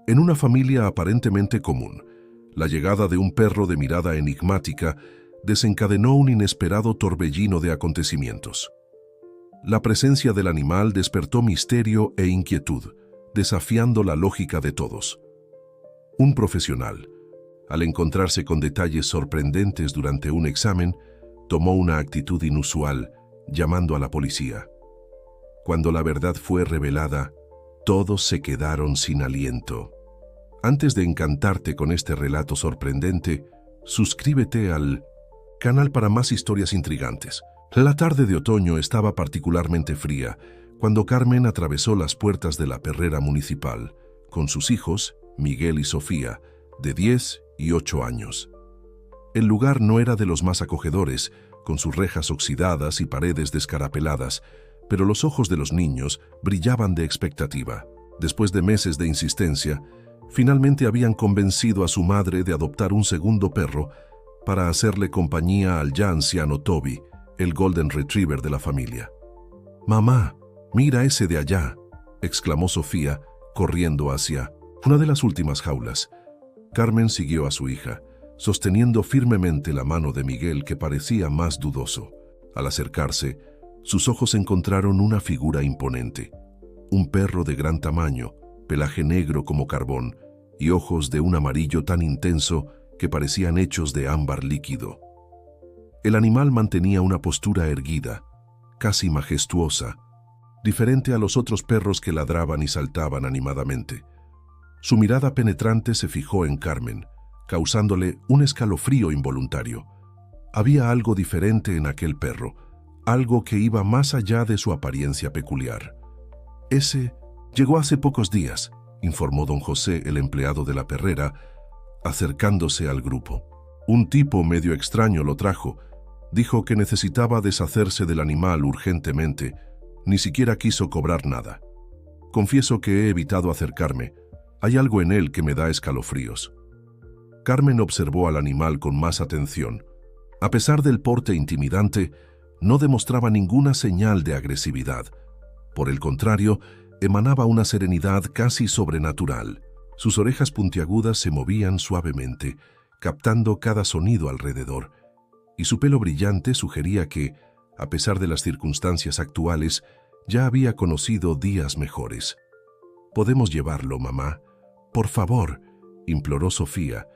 En una familia aparentemente común, la llegada de un perro de mirada enigmática desencadenó un inesperado torbellino de acontecimientos. La presencia del animal despertó misterio e inquietud, desafiando la lógica de todos. Un profesional, al encontrarse con detalles sorprendentes durante un examen, tomó una actitud inusual, llamando a la policía. Cuando la verdad fue revelada, todos se quedaron sin aliento. Antes de encantarte con este relato sorprendente, suscríbete al canal para más historias intrigantes. La tarde de otoño estaba particularmente fría cuando Carmen atravesó las puertas de la perrera municipal con sus hijos, Miguel y Sofía, de 10 y 8 años. El lugar no era de los más acogedores, con sus rejas oxidadas y paredes descarapeladas, pero los ojos de los niños brillaban de expectativa. Después de meses de insistencia, finalmente habían convencido a su madre de adoptar un segundo perro para hacerle compañía al ya anciano Toby, el Golden Retriever de la familia. «Mamá, mira ese de allá», exclamó Sofía, corriendo hacia una de las últimas jaulas. Carmen siguió a su hija, sosteniendo firmemente la mano de Miguel, que parecía más dudoso. Al acercarse, sus ojos encontraron una figura imponente. Un perro de gran tamaño, pelaje negro como carbón y ojos de un amarillo tan intenso que parecían hechos de ámbar líquido. El animal mantenía una postura erguida, casi majestuosa, diferente a los otros perros que ladraban y saltaban animadamente. Su mirada penetrante se fijó en Carmen, causándole un escalofrío involuntario. Había algo diferente en aquel perro, algo que iba más allá de su apariencia peculiar. «Ese llegó hace pocos días», informó don José, el empleado de la perrera, acercándose al grupo. «Un tipo medio extraño lo trajo. Dijo que necesitaba deshacerse del animal urgentemente. Ni siquiera quiso cobrar nada. Confieso que he evitado acercarme. Hay algo en él que me da escalofríos». Carmen observó al animal con más atención. A pesar del porte intimidante, no demostraba ninguna señal de agresividad. Por el contrario, emanaba una serenidad casi sobrenatural. Sus orejas puntiagudas se movían suavemente, captando cada sonido alrededor, y su pelo brillante sugería que, a pesar de las circunstancias actuales, ya había conocido días mejores. «¿Podemos llevarlo, mamá? Por favor», imploró Sofía,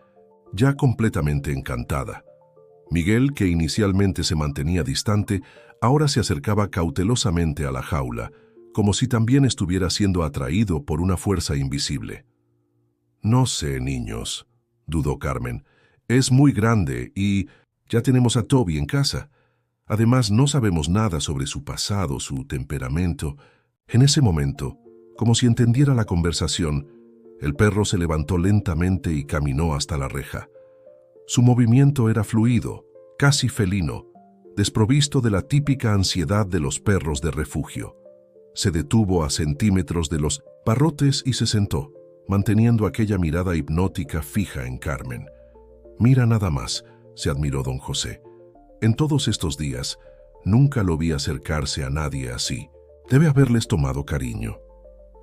ya completamente encantada. Miguel, que inicialmente se mantenía distante, ahora se acercaba cautelosamente a la jaula, como si también estuviera siendo atraído por una fuerza invisible. «No sé, niños», dudó Carmen. «Es muy grande y ya tenemos a Toby en casa. Además, no sabemos nada sobre su pasado, su temperamento». En ese momento, como si entendiera la conversación, el perro se levantó lentamente y caminó hasta la reja. Su movimiento era fluido, casi felino, desprovisto de la típica ansiedad de los perros de refugio. Se detuvo a centímetros de los barrotes y se sentó, manteniendo aquella mirada hipnótica fija en Carmen. «Mira nada más», se admiró don José. «En todos estos días, nunca lo vi acercarse a nadie así. Debe haberles tomado cariño».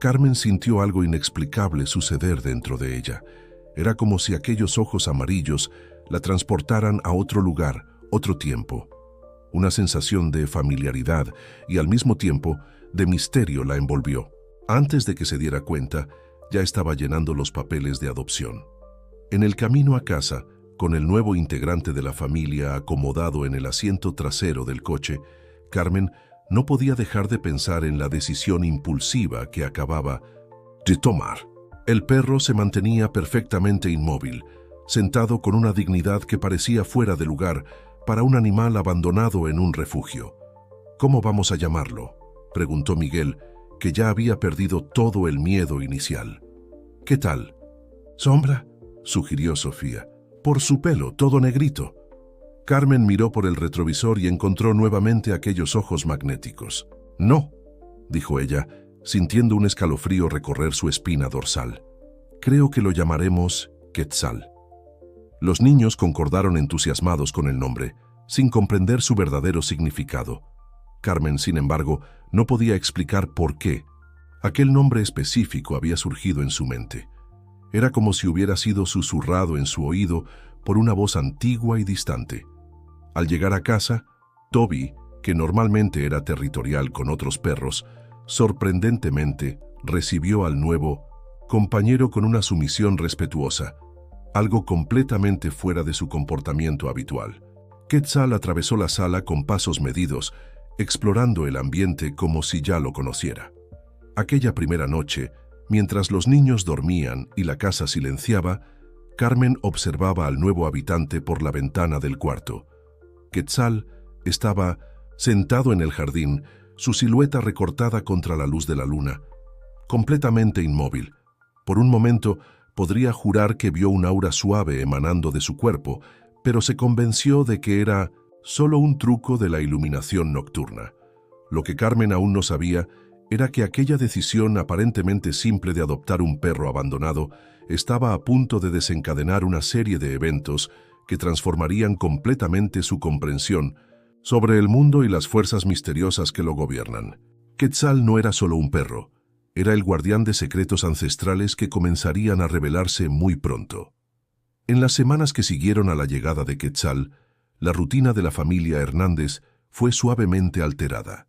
Carmen sintió algo inexplicable suceder dentro de ella. Era como si aquellos ojos amarillos la transportaran a otro lugar, otro tiempo. Una sensación de familiaridad y al mismo tiempo de misterio la envolvió. Antes de que se diera cuenta, ya estaba llenando los papeles de adopción. En el camino a casa, con el nuevo integrante de la familia acomodado en el asiento trasero del coche, Carmen no podía dejar de pensar en la decisión impulsiva que acababa de tomar. El perro se mantenía perfectamente inmóvil, sentado con una dignidad que parecía fuera de lugar para un animal abandonado en un refugio. «¿Cómo vamos a llamarlo?», preguntó Miguel, que ya había perdido todo el miedo inicial. «¿Qué tal?». «Sombra», sugirió Sofía. «Por su pelo, todo negrito». Carmen miró por el retrovisor y encontró nuevamente aquellos ojos magnéticos. «No», dijo ella, sintiendo un escalofrío recorrer su espina dorsal. «Creo que lo llamaremos Quetzal». Los niños concordaron entusiasmados con el nombre, sin comprender su verdadero significado. Carmen, sin embargo, no podía explicar por qué. Aquel nombre específico había surgido en su mente. Era como si hubiera sido susurrado en su oído por una voz antigua y distante. Al llegar a casa, Toby, que normalmente era territorial con otros perros, sorprendentemente recibió al nuevo compañero con una sumisión respetuosa, algo completamente fuera de su comportamiento habitual. Quetzal atravesó la sala con pasos medidos, explorando el ambiente como si ya lo conociera. Aquella primera noche, mientras los niños dormían y la casa silenciaba, Carmen observaba al nuevo habitante por la ventana del cuarto. Quetzal estaba sentado en el jardín, su silueta recortada contra la luz de la luna, completamente inmóvil. Por un momento, podría jurar que vio un aura suave emanando de su cuerpo, pero se convenció de que era solo un truco de la iluminación nocturna. Lo que Carmen aún no sabía era que aquella decisión aparentemente simple de adoptar un perro abandonado estaba a punto de desencadenar una serie de eventos que transformarían completamente su comprensión sobre el mundo y las fuerzas misteriosas que lo gobiernan. Quetzal no era solo un perro, era el guardián de secretos ancestrales que comenzarían a revelarse muy pronto. En las semanas que siguieron a la llegada de Quetzal, la rutina de la familia Hernández fue suavemente alterada.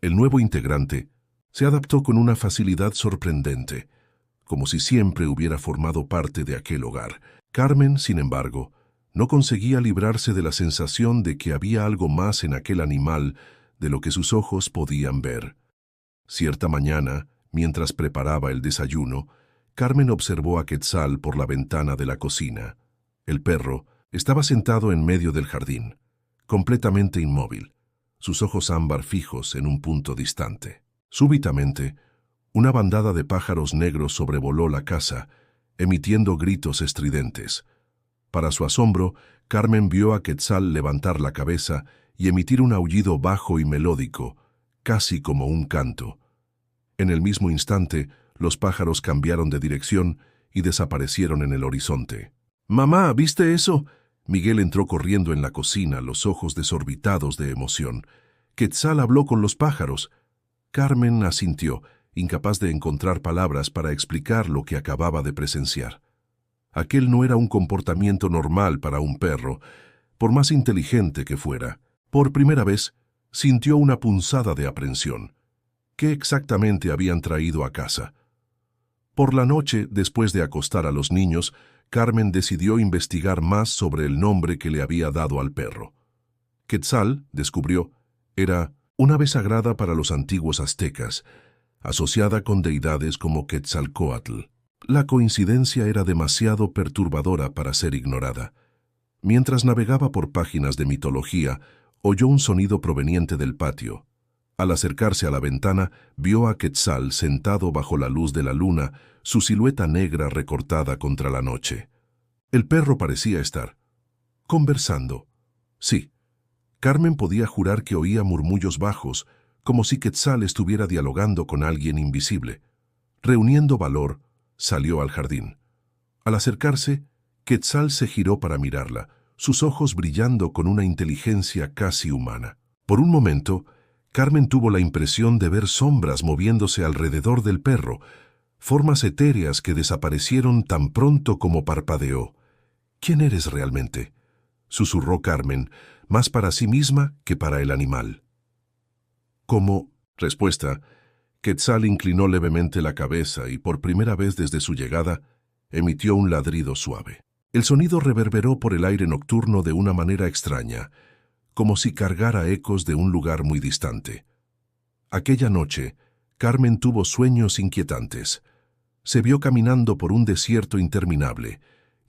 El nuevo integrante se adaptó con una facilidad sorprendente, como si siempre hubiera formado parte de aquel hogar. Carmen, sin embargo, no conseguía librarse de la sensación de que había algo más en aquel animal de lo que sus ojos podían ver. Cierta mañana, mientras preparaba el desayuno, Carmen observó a Quetzal por la ventana de la cocina. El perro estaba sentado en medio del jardín, completamente inmóvil, sus ojos ámbar fijos en un punto distante. Súbitamente, una bandada de pájaros negros sobrevoló la casa, emitiendo gritos estridentes. Para su asombro, Carmen vio a Quetzal levantar la cabeza y emitir un aullido bajo y melódico, casi como un canto. En el mismo instante, los pájaros cambiaron de dirección y desaparecieron en el horizonte. «¡Mamá! ¿Viste eso?». Miguel entró corriendo en la cocina, los ojos desorbitados de emoción. «Quetzal habló con los pájaros». Carmen asintió, incapaz de encontrar palabras para explicar lo que acababa de presenciar. Aquel no era un comportamiento normal para un perro, por más inteligente que fuera. Por primera vez, sintió una punzada de aprensión. ¿Qué exactamente habían traído a casa? Por la noche, después de acostar a los niños, Carmen decidió investigar más sobre el nombre que le había dado al perro. Quetzal, descubrió, era una ave sagrada para los antiguos aztecas, asociada con deidades como Quetzalcóatl. La coincidencia era demasiado perturbadora para ser ignorada. Mientras navegaba por páginas de mitología, oyó un sonido proveniente del patio. Al acercarse a la ventana, vio a Quetzal sentado bajo la luz de la luna, su silueta negra recortada contra la noche. El perro parecía estar conversando. Sí, Carmen podía jurar que oía murmullos bajos, como si Quetzal estuviera dialogando con alguien invisible. Reuniendo valor, salió al jardín. Al acercarse, Quetzal se giró para mirarla, sus ojos brillando con una inteligencia casi humana. Por un momento, Carmen tuvo la impresión de ver sombras moviéndose alrededor del perro, formas etéreas que desaparecieron tan pronto como parpadeó. «¿Quién eres realmente?», susurró Carmen, más para sí misma que para el animal. Como respuesta, Quetzal inclinó levemente la cabeza y por primera vez desde su llegada emitió un ladrido suave. El sonido reverberó por el aire nocturno de una manera extraña, como si cargara ecos de un lugar muy distante. Aquella noche, Carmen tuvo sueños inquietantes. Se vio caminando por un desierto interminable,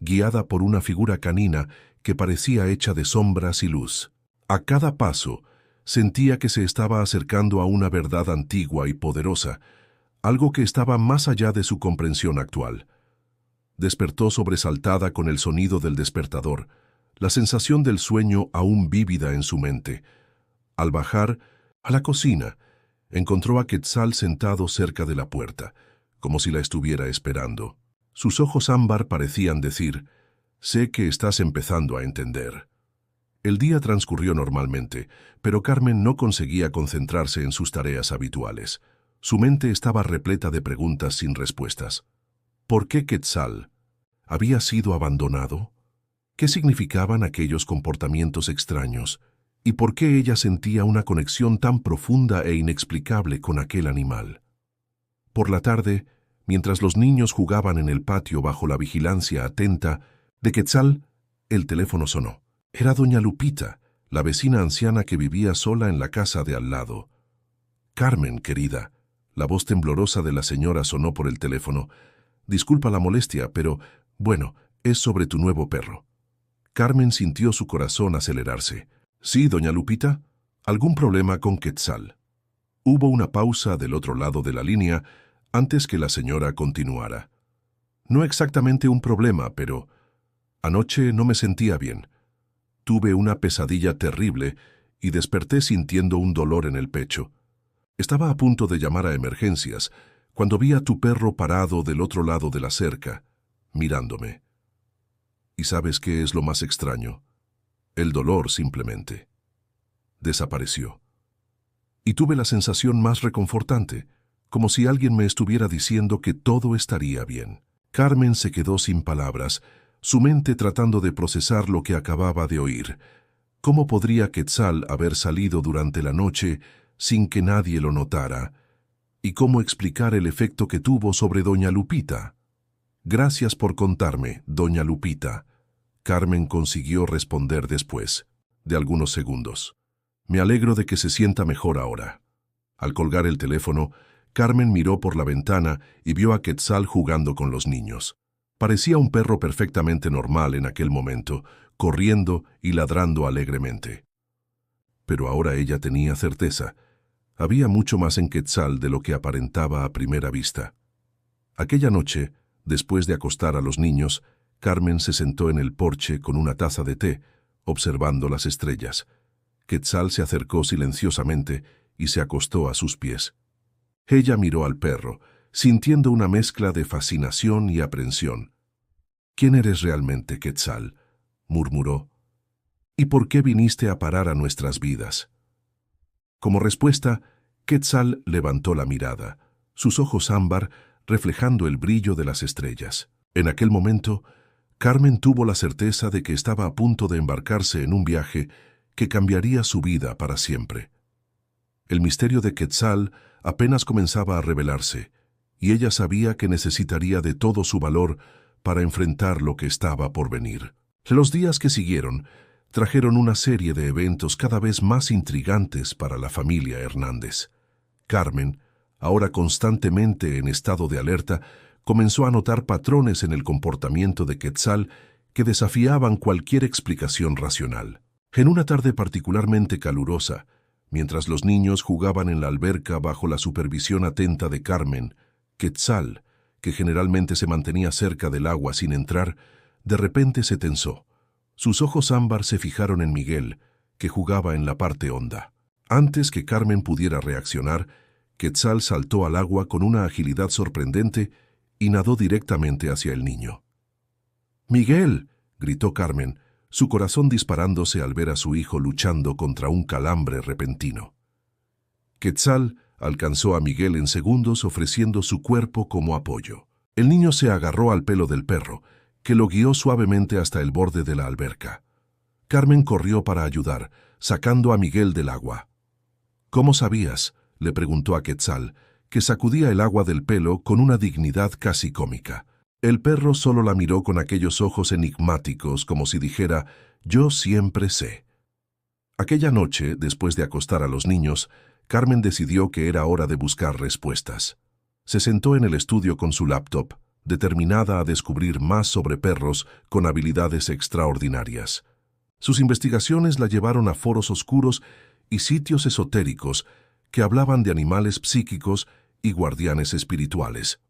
guiada por una figura canina que parecía hecha de sombras y luz. A cada paso, sentía que se estaba acercando a una verdad antigua y poderosa, algo que estaba más allá de su comprensión actual. Despertó sobresaltada con el sonido del despertador, la sensación del sueño aún vívida en su mente. Al bajar a la cocina, encontró a Quetzal sentado cerca de la puerta, como si la estuviera esperando. Sus ojos ámbar parecían decir: «Sé que estás empezando a entender». El día transcurrió normalmente, pero Carmen no conseguía concentrarse en sus tareas habituales. Su mente estaba repleta de preguntas sin respuestas. ¿Por qué Quetzal había sido abandonado? ¿Qué significaban aquellos comportamientos extraños? ¿Y por qué ella sentía una conexión tan profunda e inexplicable con aquel animal? Por la tarde, mientras los niños jugaban en el patio bajo la vigilancia atenta de Quetzal, el teléfono sonó. Era doña Lupita, la vecina anciana que vivía sola en la casa de al lado. «Carmen, querida», la voz temblorosa de la señora sonó por el teléfono. «Disculpa la molestia, pero, bueno, es sobre tu nuevo perro». Carmen sintió su corazón acelerarse. «Sí, doña Lupita, ¿algún problema con Quetzal?». Hubo una pausa del otro lado de la línea antes que la señora continuara. «No exactamente un problema, pero anoche no me sentía bien. Tuve una pesadilla terrible y desperté sintiendo un dolor en el pecho. Estaba a punto de llamar a emergencias cuando vi a tu perro parado del otro lado de la cerca, mirándome. ¿Y sabes qué es lo más extraño? El dolor simplemente desapareció. Y tuve la sensación más reconfortante, como si alguien me estuviera diciendo que todo estaría bien». Carmen se quedó sin palabras, su mente tratando de procesar lo que acababa de oír. ¿Cómo podría Quetzal haber salido durante la noche sin que nadie lo notara? ¿Y cómo explicar el efecto que tuvo sobre doña Lupita? «Gracias por contarme, doña Lupita», Carmen consiguió responder después de algunos segundos. «Me alegro de que se sienta mejor ahora». Al colgar el teléfono, Carmen miró por la ventana y vio a Quetzal jugando con los niños. Parecía un perro perfectamente normal en aquel momento, corriendo y ladrando alegremente. Pero ahora ella tenía certeza. Había mucho más en Quetzal de lo que aparentaba a primera vista. Aquella noche, después de acostar a los niños, Carmen se sentó en el porche con una taza de té, observando las estrellas. Quetzal se acercó silenciosamente y se acostó a sus pies. Ella miró al perro, sintiendo una mezcla de fascinación y aprensión. «¿Quién eres realmente, Quetzal?», murmuró. «¿Y por qué viniste a parar a nuestras vidas?». Como respuesta, Quetzal levantó la mirada, sus ojos ámbar reflejando el brillo de las estrellas. En aquel momento, Carmen tuvo la certeza de que estaba a punto de embarcarse en un viaje que cambiaría su vida para siempre. El misterio de Quetzal apenas comenzaba a revelarse, y ella sabía que necesitaría de todo su valor para enfrentar lo que estaba por venir. Los días que siguieron trajeron una serie de eventos cada vez más intrigantes para la familia Hernández. Carmen, ahora constantemente en estado de alerta, comenzó a notar patrones en el comportamiento de Quetzal que desafiaban cualquier explicación racional. En una tarde particularmente calurosa, mientras los niños jugaban en la alberca bajo la supervisión atenta de Carmen, Quetzal, que generalmente se mantenía cerca del agua sin entrar, de repente se tensó. Sus ojos ámbar se fijaron en Miguel, que jugaba en la parte honda. Antes que Carmen pudiera reaccionar, Quetzal saltó al agua con una agilidad sorprendente y nadó directamente hacia el niño. «¡Miguel!», gritó Carmen, su corazón disparándose al ver a su hijo luchando contra un calambre repentino. Quetzal alcanzó a Miguel en segundos ofreciendo su cuerpo como apoyo. El niño se agarró al pelo del perro, que lo guió suavemente hasta el borde de la alberca. Carmen corrió para ayudar, sacando a Miguel del agua. «¿Cómo sabías?», le preguntó a Quetzal, que sacudía el agua del pelo con una dignidad casi cómica. El perro solo la miró con aquellos ojos enigmáticos, como si dijera, «Yo siempre sé». Aquella noche, después de acostar a los niños, Carmen decidió que era hora de buscar respuestas. Se sentó en el estudio con su laptop, determinada a descubrir más sobre perros con habilidades extraordinarias. Sus investigaciones la llevaron a foros oscuros y sitios esotéricos que hablaban de animales psíquicos y guardianes espirituales.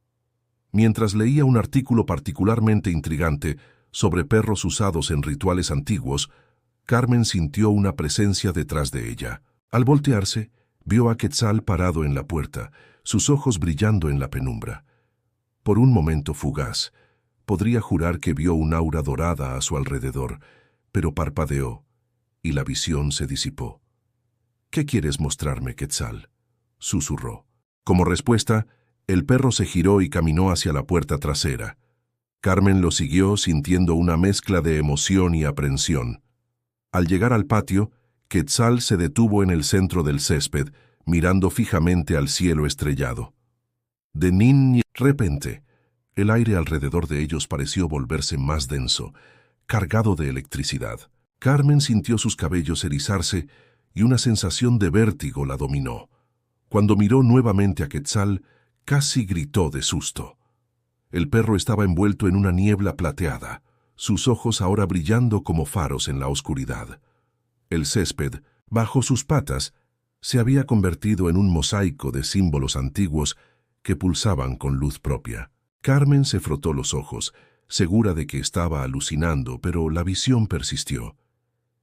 Mientras leía un artículo particularmente intrigante sobre perros usados en rituales antiguos, Carmen sintió una presencia detrás de ella. Al voltearse, vio a Quetzal parado en la puerta, sus ojos brillando en la penumbra. Por un momento fugaz, podría jurar que vio un aura dorada a su alrededor, pero parpadeó, y la visión se disipó. «¿Qué quieres mostrarme, Quetzal?», susurró. Como respuesta, El perro se giró y caminó hacia la puerta trasera. Carmen lo siguió sintiendo una mezcla de emoción y aprensión. Al llegar al patio, Quetzal se detuvo en el centro del césped, mirando fijamente al cielo estrellado. De repente, el aire alrededor de ellos pareció volverse más denso, cargado de electricidad. Carmen sintió sus cabellos erizarse y una sensación de vértigo la dominó. Cuando miró nuevamente a Quetzal, casi gritó de susto. El perro estaba envuelto en una niebla plateada, sus ojos ahora brillando como faros en la oscuridad. El césped, bajo sus patas, se había convertido en un mosaico de símbolos antiguos que pulsaban con luz propia. Carmen se frotó los ojos, segura de que estaba alucinando, pero la visión persistió.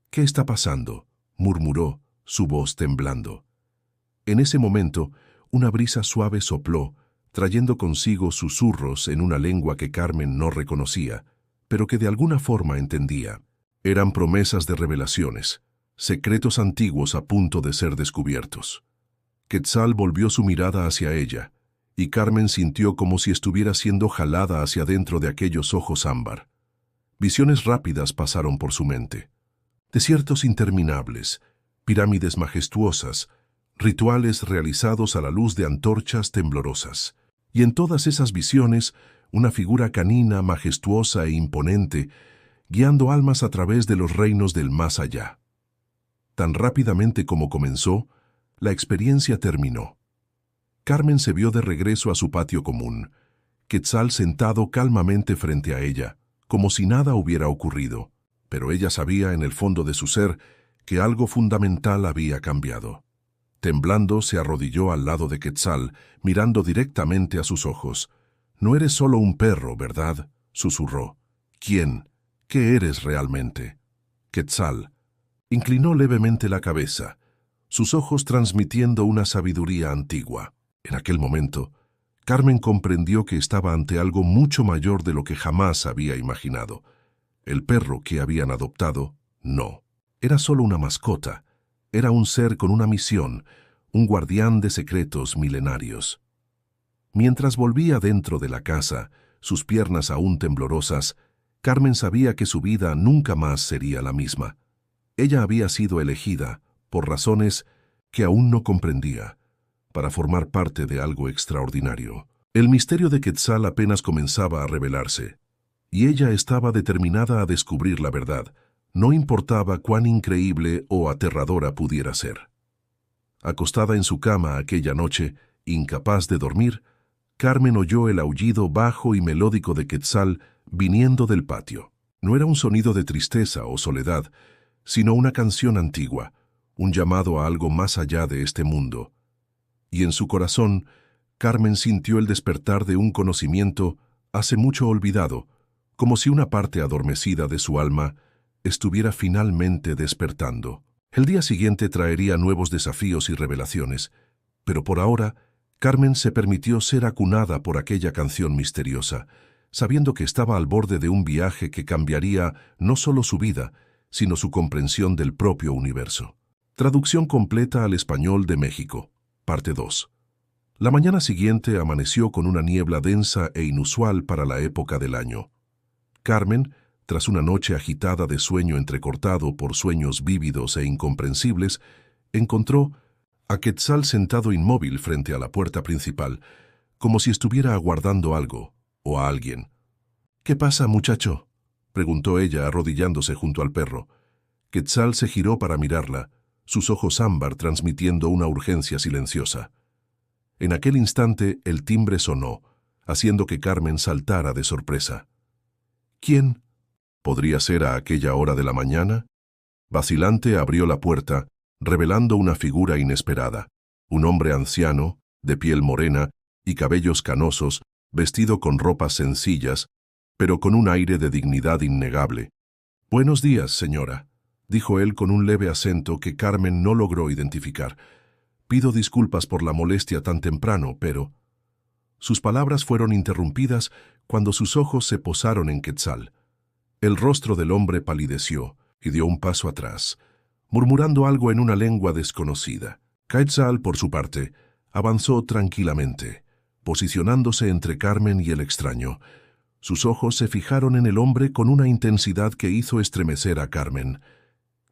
«¿Qué está pasando?», murmuró, su voz temblando. En ese momento, una brisa suave sopló, trayendo consigo susurros en una lengua que Carmen no reconocía, pero que de alguna forma entendía. Eran promesas de revelaciones, secretos antiguos a punto de ser descubiertos. Quetzal volvió su mirada hacia ella, y Carmen sintió como si estuviera siendo jalada hacia dentro de aquellos ojos ámbar. Visiones rápidas pasaron por su mente. Desiertos interminables, pirámides majestuosas, rituales realizados a la luz de antorchas temblorosas. Y en todas esas visiones, una figura canina majestuosa e imponente, guiando almas a través de los reinos del más allá. Tan rápidamente como comenzó, la experiencia terminó. Carmen se vio de regreso a su patio común, Quetzal sentado calmamente frente a ella, como si nada hubiera ocurrido, pero ella sabía en el fondo de su ser que algo fundamental había cambiado. Temblando, se arrodilló al lado de Quetzal, mirando directamente a sus ojos. «No eres solo un perro, ¿verdad?», susurró. «¿Quién? ¿Qué eres realmente?». Quetzal inclinó levemente la cabeza, sus ojos transmitiendo una sabiduría antigua. En aquel momento, Carmen comprendió que estaba ante algo mucho mayor de lo que jamás había imaginado. El perro que habían adoptado, no. Era solo una mascota. Era un ser con una misión, un guardián de secretos milenarios. Mientras volvía dentro de la casa, sus piernas aún temblorosas, Carmen sabía que su vida nunca más sería la misma. Ella había sido elegida, por razones que aún no comprendía, para formar parte de algo extraordinario. El misterio de Quetzal apenas comenzaba a revelarse, y ella estaba determinada a descubrir la verdad, no importaba cuán increíble o aterradora pudiera ser. Acostada en su cama aquella noche, incapaz de dormir, Carmen oyó el aullido bajo y melódico de Quetzal viniendo del patio. No era un sonido de tristeza o soledad, sino una canción antigua, un llamado a algo más allá de este mundo. Y en su corazón, Carmen sintió el despertar de un conocimiento hace mucho olvidado, como si una parte adormecida de su alma estuviera finalmente despertando. El día siguiente traería nuevos desafíos y revelaciones, pero por ahora, Carmen se permitió ser acunada por aquella canción misteriosa, sabiendo que estaba al borde de un viaje que cambiaría no solo su vida, sino su comprensión del propio universo. Traducción completa al español de México. Parte 2. La mañana siguiente amaneció con una niebla densa e inusual para la época del año. Carmen, tras una noche agitada de sueño entrecortado por sueños vívidos e incomprensibles, encontró a Quetzal sentado inmóvil frente a la puerta principal, como si estuviera aguardando algo o a alguien. «¿Qué pasa, muchacho?», preguntó ella arrodillándose junto al perro. Quetzal se giró para mirarla, sus ojos ámbar transmitiendo una urgencia silenciosa. En aquel instante el timbre sonó, haciendo que Carmen saltara de sorpresa. «¿Quién? ¿Podría ser a aquella hora de la mañana?». Vacilante abrió la puerta, revelando una figura inesperada. Un hombre anciano, de piel morena y cabellos canosos, vestido con ropas sencillas, pero con un aire de dignidad innegable. «Buenos días, señora», dijo él con un leve acento que Carmen no logró identificar. «Pido disculpas por la molestia tan temprano, pero...». Sus palabras fueron interrumpidas cuando sus ojos se posaron en Quetzal. El rostro del hombre palideció y dio un paso atrás, murmurando algo en una lengua desconocida. Quetzal, por su parte, avanzó tranquilamente, posicionándose entre Carmen y el extraño. Sus ojos se fijaron en el hombre con una intensidad que hizo estremecer a Carmen.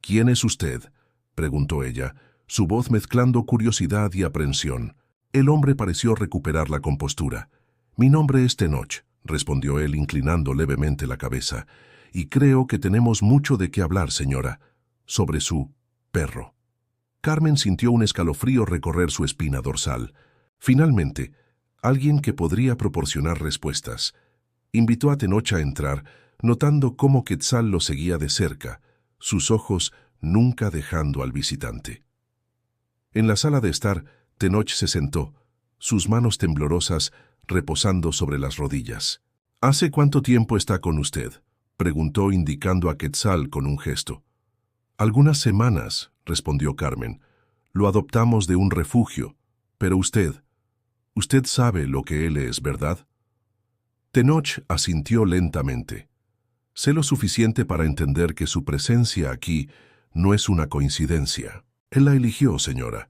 «¿Quién es usted?», preguntó ella, su voz mezclando curiosidad y aprensión. El hombre pareció recuperar la compostura. «Mi nombre es Tenoch», respondió él inclinando levemente la cabeza, «y creo que tenemos mucho de qué hablar, señora, sobre su perro». Carmen sintió un escalofrío recorrer su espina dorsal. Finalmente, alguien que podría proporcionar respuestas. Invitó a Tenoch a entrar, notando cómo Quetzal lo seguía de cerca, sus ojos nunca dejando al visitante. En la sala de estar, Tenoch se sentó, sus manos temblorosas reposando sobre las rodillas. «¿Hace cuánto tiempo está con usted?», preguntó indicando a Quetzal con un gesto. «Algunas semanas», respondió Carmen. «Lo adoptamos de un refugio. Pero usted sabe lo que él es, ¿verdad?». Tenoch asintió lentamente. «Sé lo suficiente para entender que su presencia aquí no es una coincidencia. Él la eligió, señora,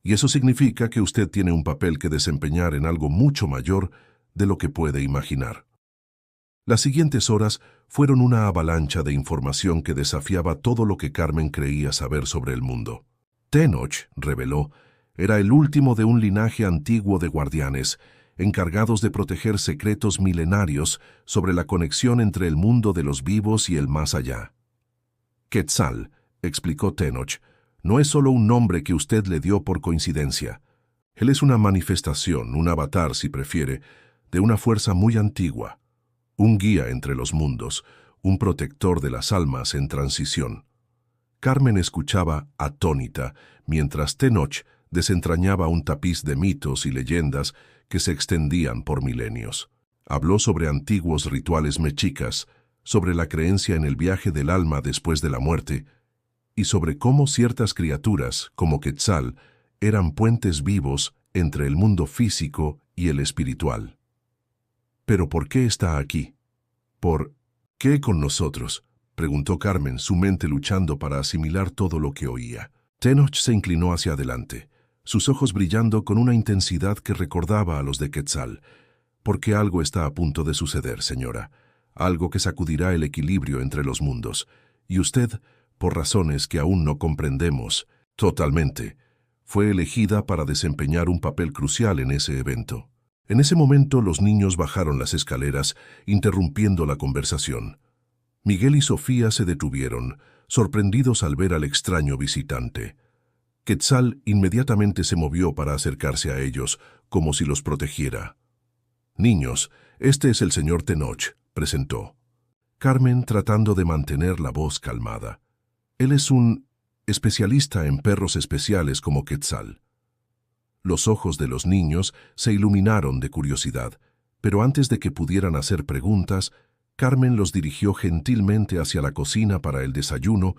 y eso significa que usted tiene un papel que desempeñar en algo mucho mayor de lo que puede imaginar». Las siguientes horas fueron una avalancha de información que desafiaba todo lo que Carmen creía saber sobre el mundo. Tenoch, reveló, era el último de un linaje antiguo de guardianes, encargados de proteger secretos milenarios sobre la conexión entre el mundo de los vivos y el más allá. «Quetzal», explicó Tenoch, «no es solo un nombre que usted le dio por coincidencia. Él es una manifestación, un avatar, si prefiere, de una fuerza muy antigua, un guía entre los mundos, un protector de las almas en transición». Carmen escuchaba atónita, mientras Tenoch desentrañaba un tapiz de mitos y leyendas que se extendían por milenios. Habló sobre antiguos rituales mexicas, sobre la creencia en el viaje del alma después de la muerte, y sobre cómo ciertas criaturas, como Quetzal, eran puentes vivos entre el mundo físico y el espiritual. «¿Pero por qué está aquí? ¿Por qué con nosotros?», preguntó Carmen, su mente luchando para asimilar todo lo que oía. Tenoch se inclinó hacia adelante, sus ojos brillando con una intensidad que recordaba a los de Quetzal. «Porque algo está a punto de suceder, señora, algo que sacudirá el equilibrio entre los mundos, y usted, por razones que aún no comprendemos totalmente, fue elegida para desempeñar un papel crucial en ese evento». En ese momento los niños bajaron las escaleras, interrumpiendo la conversación. Miguel y Sofía se detuvieron, sorprendidos al ver al extraño visitante. Quetzal inmediatamente se movió para acercarse a ellos, como si los protegiera. «Niños, este es el señor Tenoch», presentó. Carmen tratando de mantener la voz calmada. «Él es un especialista en perros especiales como Quetzal». Los ojos de los niños se iluminaron de curiosidad, pero antes de que pudieran hacer preguntas, Carmen los dirigió gentilmente hacia la cocina para el desayuno,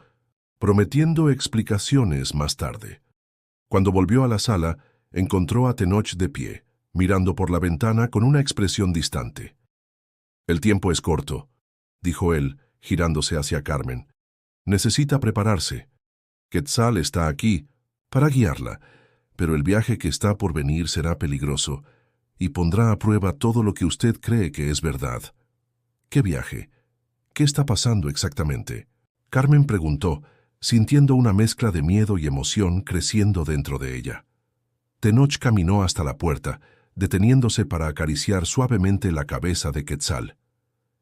prometiendo explicaciones más tarde. Cuando volvió a la sala, encontró a Tenoch de pie, mirando por la ventana con una expresión distante. «El tiempo es corto», dijo él, girándose hacia Carmen. «Necesita prepararse. Quetzal está aquí para guiarla, pero el viaje que está por venir será peligroso y pondrá a prueba todo lo que usted cree que es verdad». «¿Qué viaje? ¿Qué está pasando exactamente?», Carmen preguntó, sintiendo una mezcla de miedo y emoción creciendo dentro de ella. Tenoch caminó hasta la puerta, deteniéndose para acariciar suavemente la cabeza de Quetzal.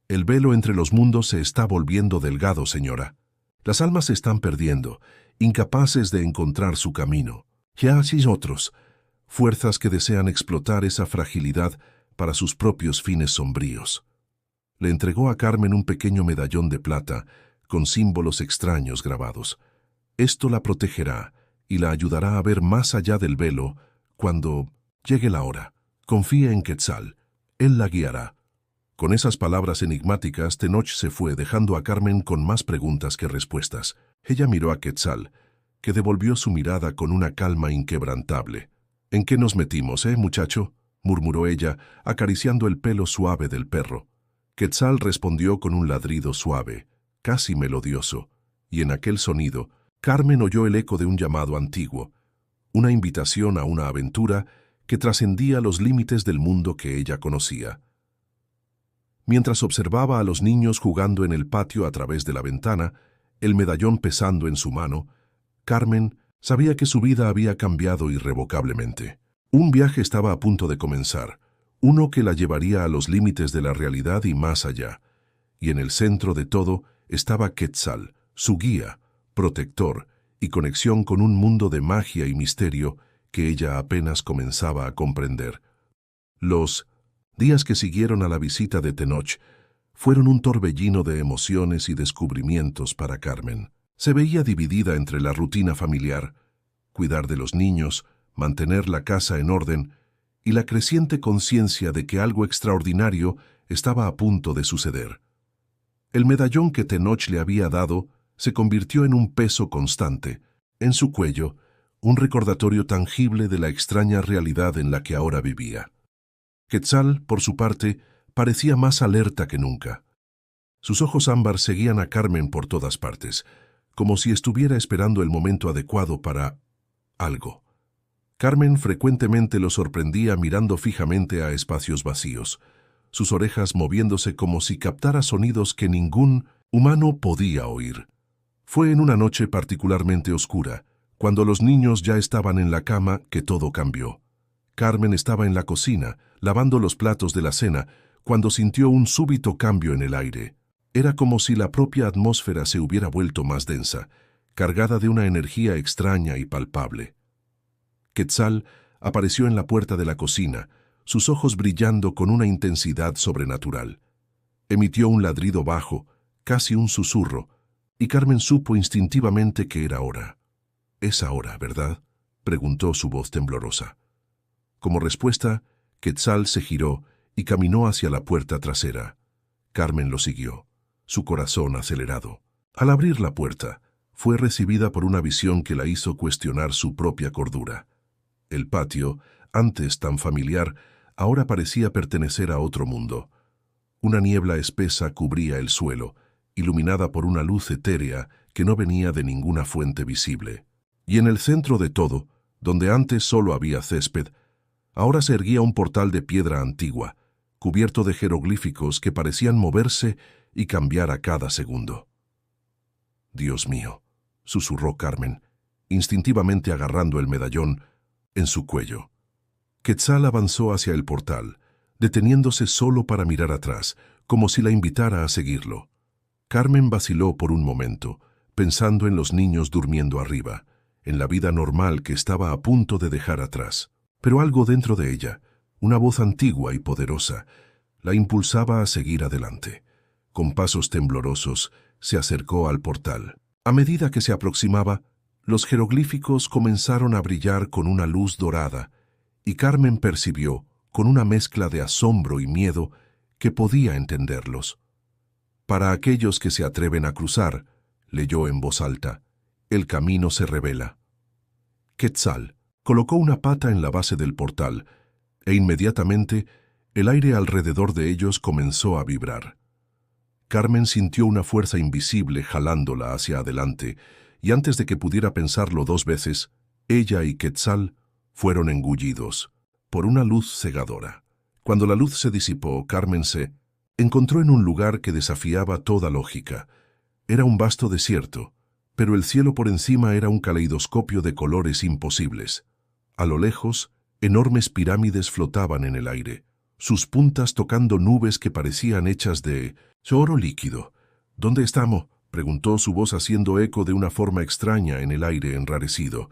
«El velo entre los mundos se está volviendo delgado, señora. Las almas se están perdiendo, incapaces de encontrar su camino. Y hay otros, fuerzas que desean explotar esa fragilidad para sus propios fines sombríos». Le entregó a Carmen un pequeño medallón de plata con símbolos extraños grabados. Esto la protegerá y la ayudará a ver más allá del velo cuando llegue la hora. Confíe en Quetzal, él la guiará. Con esas palabras enigmáticas, Tenoch se fue, dejando a Carmen con más preguntas que respuestas. Ella miró a Quetzal, que devolvió su mirada con una calma inquebrantable. «¿En qué nos metimos, muchacho?», murmuró ella, acariciando el pelo suave del perro. Quetzal respondió con un ladrido suave, casi melodioso, y en aquel sonido, Carmen oyó el eco de un llamado antiguo, una invitación a una aventura que trascendía los límites del mundo que ella conocía. Mientras observaba a los niños jugando en el patio a través de la ventana, el medallón pesando en su mano, Carmen sabía que su vida había cambiado irrevocablemente. Un viaje estaba a punto de comenzar, uno que la llevaría a los límites de la realidad y más allá. Y en el centro de todo estaba Quetzal, su guía, protector y conexión con un mundo de magia y misterio que ella apenas comenzaba a comprender. Los días que siguieron a la visita de Tenoch fueron un torbellino de emociones y descubrimientos para Carmen. Se veía dividida entre la rutina familiar, cuidar de los niños, mantener la casa en orden y la creciente conciencia de que algo extraordinario estaba a punto de suceder. El medallón que Tenoch le había dado se convirtió en un peso constante, en su cuello, un recordatorio tangible de la extraña realidad en la que ahora vivía. Quetzal, por su parte, parecía más alerta que nunca. Sus ojos ámbar seguían a Carmen por todas partes, como si estuviera esperando el momento adecuado para algo. Carmen frecuentemente lo sorprendía mirando fijamente a espacios vacíos, sus orejas moviéndose como si captara sonidos que ningún humano podía oír. Fue en una noche particularmente oscura, cuando los niños ya estaban en la cama, que todo cambió. Carmen estaba en la cocina, lavando los platos de la cena, cuando sintió un súbito cambio en el aire. Era como si la propia atmósfera se hubiera vuelto más densa, cargada de una energía extraña y palpable. Quetzal apareció en la puerta de la cocina, sus ojos brillando con una intensidad sobrenatural. Emitió un ladrido bajo, casi un susurro, y Carmen supo instintivamente que era hora. «Es ahora, ¿verdad?», preguntó su voz temblorosa. Como respuesta, Quetzal se giró y caminó hacia la puerta trasera. Carmen lo siguió, su corazón acelerado. Al abrir la puerta, fue recibida por una visión que la hizo cuestionar su propia cordura. El patio, antes tan familiar, ahora parecía pertenecer a otro mundo. Una niebla espesa cubría el suelo, iluminada por una luz etérea que no venía de ninguna fuente visible. Y en el centro de todo, donde antes solo había césped, ahora se erguía un portal de piedra antigua, cubierto de jeroglíficos que parecían moverse y cambiar a cada segundo. «Dios mío», susurró Carmen, instintivamente agarrando el medallón en su cuello. Quetzal avanzó hacia el portal, deteniéndose solo para mirar atrás, como si la invitara a seguirlo. Carmen vaciló por un momento, pensando en los niños durmiendo arriba, en la vida normal que estaba a punto de dejar atrás. Pero algo dentro de ella, una voz antigua y poderosa, la impulsaba a seguir adelante. Con pasos temblorosos, se acercó al portal. A medida que se aproximaba, los jeroglíficos comenzaron a brillar con una luz dorada, y Carmen percibió, con una mezcla de asombro y miedo, que podía entenderlos. «Para aquellos que se atreven a cruzar», leyó en voz alta, «el camino se revela». Quetzal colocó una pata en la base del portal, e inmediatamente el aire alrededor de ellos comenzó a vibrar. Carmen sintió una fuerza invisible jalándola hacia adelante, y antes de que pudiera pensarlo dos veces, ella y Quetzal fueron engullidos por una luz cegadora. Cuando la luz se disipó, Carmen se encontró en un lugar que desafiaba toda lógica. Era un vasto desierto, pero el cielo por encima era un caleidoscopio de colores imposibles. A lo lejos, enormes pirámides flotaban en el aire, sus puntas tocando nubes que parecían hechas de oro líquido. «¿Dónde estamos?», preguntó su voz haciendo eco de una forma extraña en el aire enrarecido.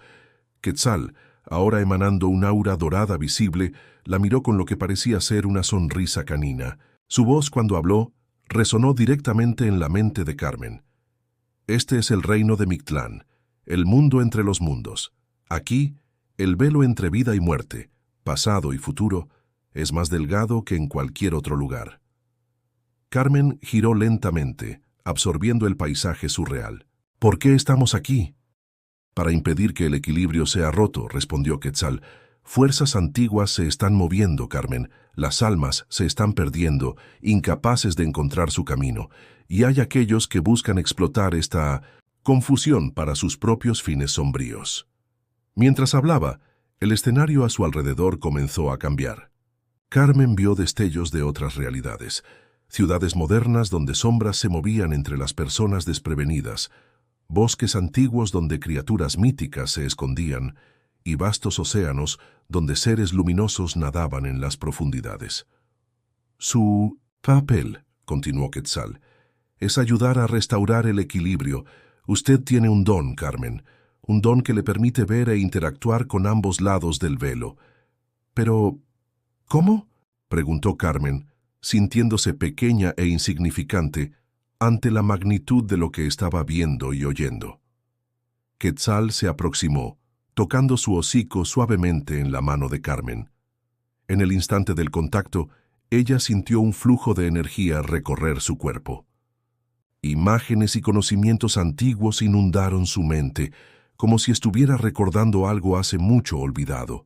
Quetzal, ahora emanando un aura dorada visible, la miró con lo que parecía ser una sonrisa canina. Su voz, cuando habló, resonó directamente en la mente de Carmen. «Este es el reino de Mictlán, el mundo entre los mundos. Aquí, el velo entre vida y muerte, pasado y futuro, es más delgado que en cualquier otro lugar». Carmen giró lentamente, absorbiendo el paisaje surreal. «¿Por qué estamos aquí?». «Para impedir que el equilibrio sea roto», respondió Quetzal. «Fuerzas antiguas se están moviendo, Carmen. Las almas se están perdiendo, incapaces de encontrar su camino. Y hay aquellos que buscan explotar esta confusión para sus propios fines sombríos». Mientras hablaba, El escenario a su alrededor comenzó a cambiar. Carmen vio destellos de otras realidades, ciudades modernas donde sombras se movían entre las personas desprevenidas, bosques antiguos donde criaturas míticas se escondían y vastos océanos donde seres luminosos nadaban en las profundidades. Su papel, continuó Quetzal, es ayudar a restaurar el equilibrio. Usted tiene un don, Carmen, un don que le permite ver e interactuar con ambos lados del velo. Pero, ¿cómo?, preguntó Carmen, sintiéndose pequeña e insignificante ante la magnitud de lo que estaba viendo y oyendo. Quetzal se aproximó, tocando su hocico suavemente en la mano de Carmen. En el instante del contacto, ella sintió un flujo de energía recorrer su cuerpo. Imágenes y conocimientos antiguos inundaron su mente, como si estuviera recordando algo hace mucho olvidado.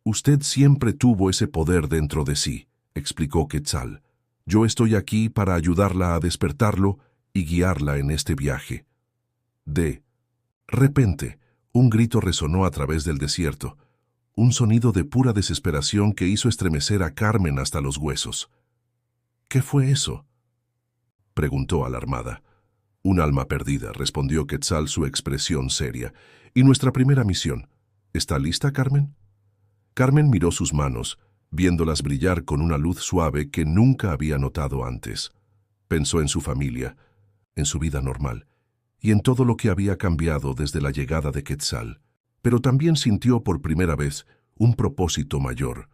Usted siempre tuvo ese poder dentro de sí, explicó Quetzal. Yo estoy aquí para ayudarla a despertarlo y guiarla en este viaje. De repente, un grito resonó a través del desierto, un sonido de pura desesperación que hizo estremecer a Carmen hasta los huesos. ¿Qué fue eso?, preguntó alarmada. Un alma perdida, respondió Quetzal, su expresión seria. ¿Y nuestra primera misión? ¿Está lista, Carmen? Carmen miró sus manos, viéndolas brillar con una luz suave que nunca había notado antes. Pensó en su familia, en su vida normal, y en todo lo que había cambiado desde la llegada de Quetzal. Pero también sintió por primera vez un propósito mayor,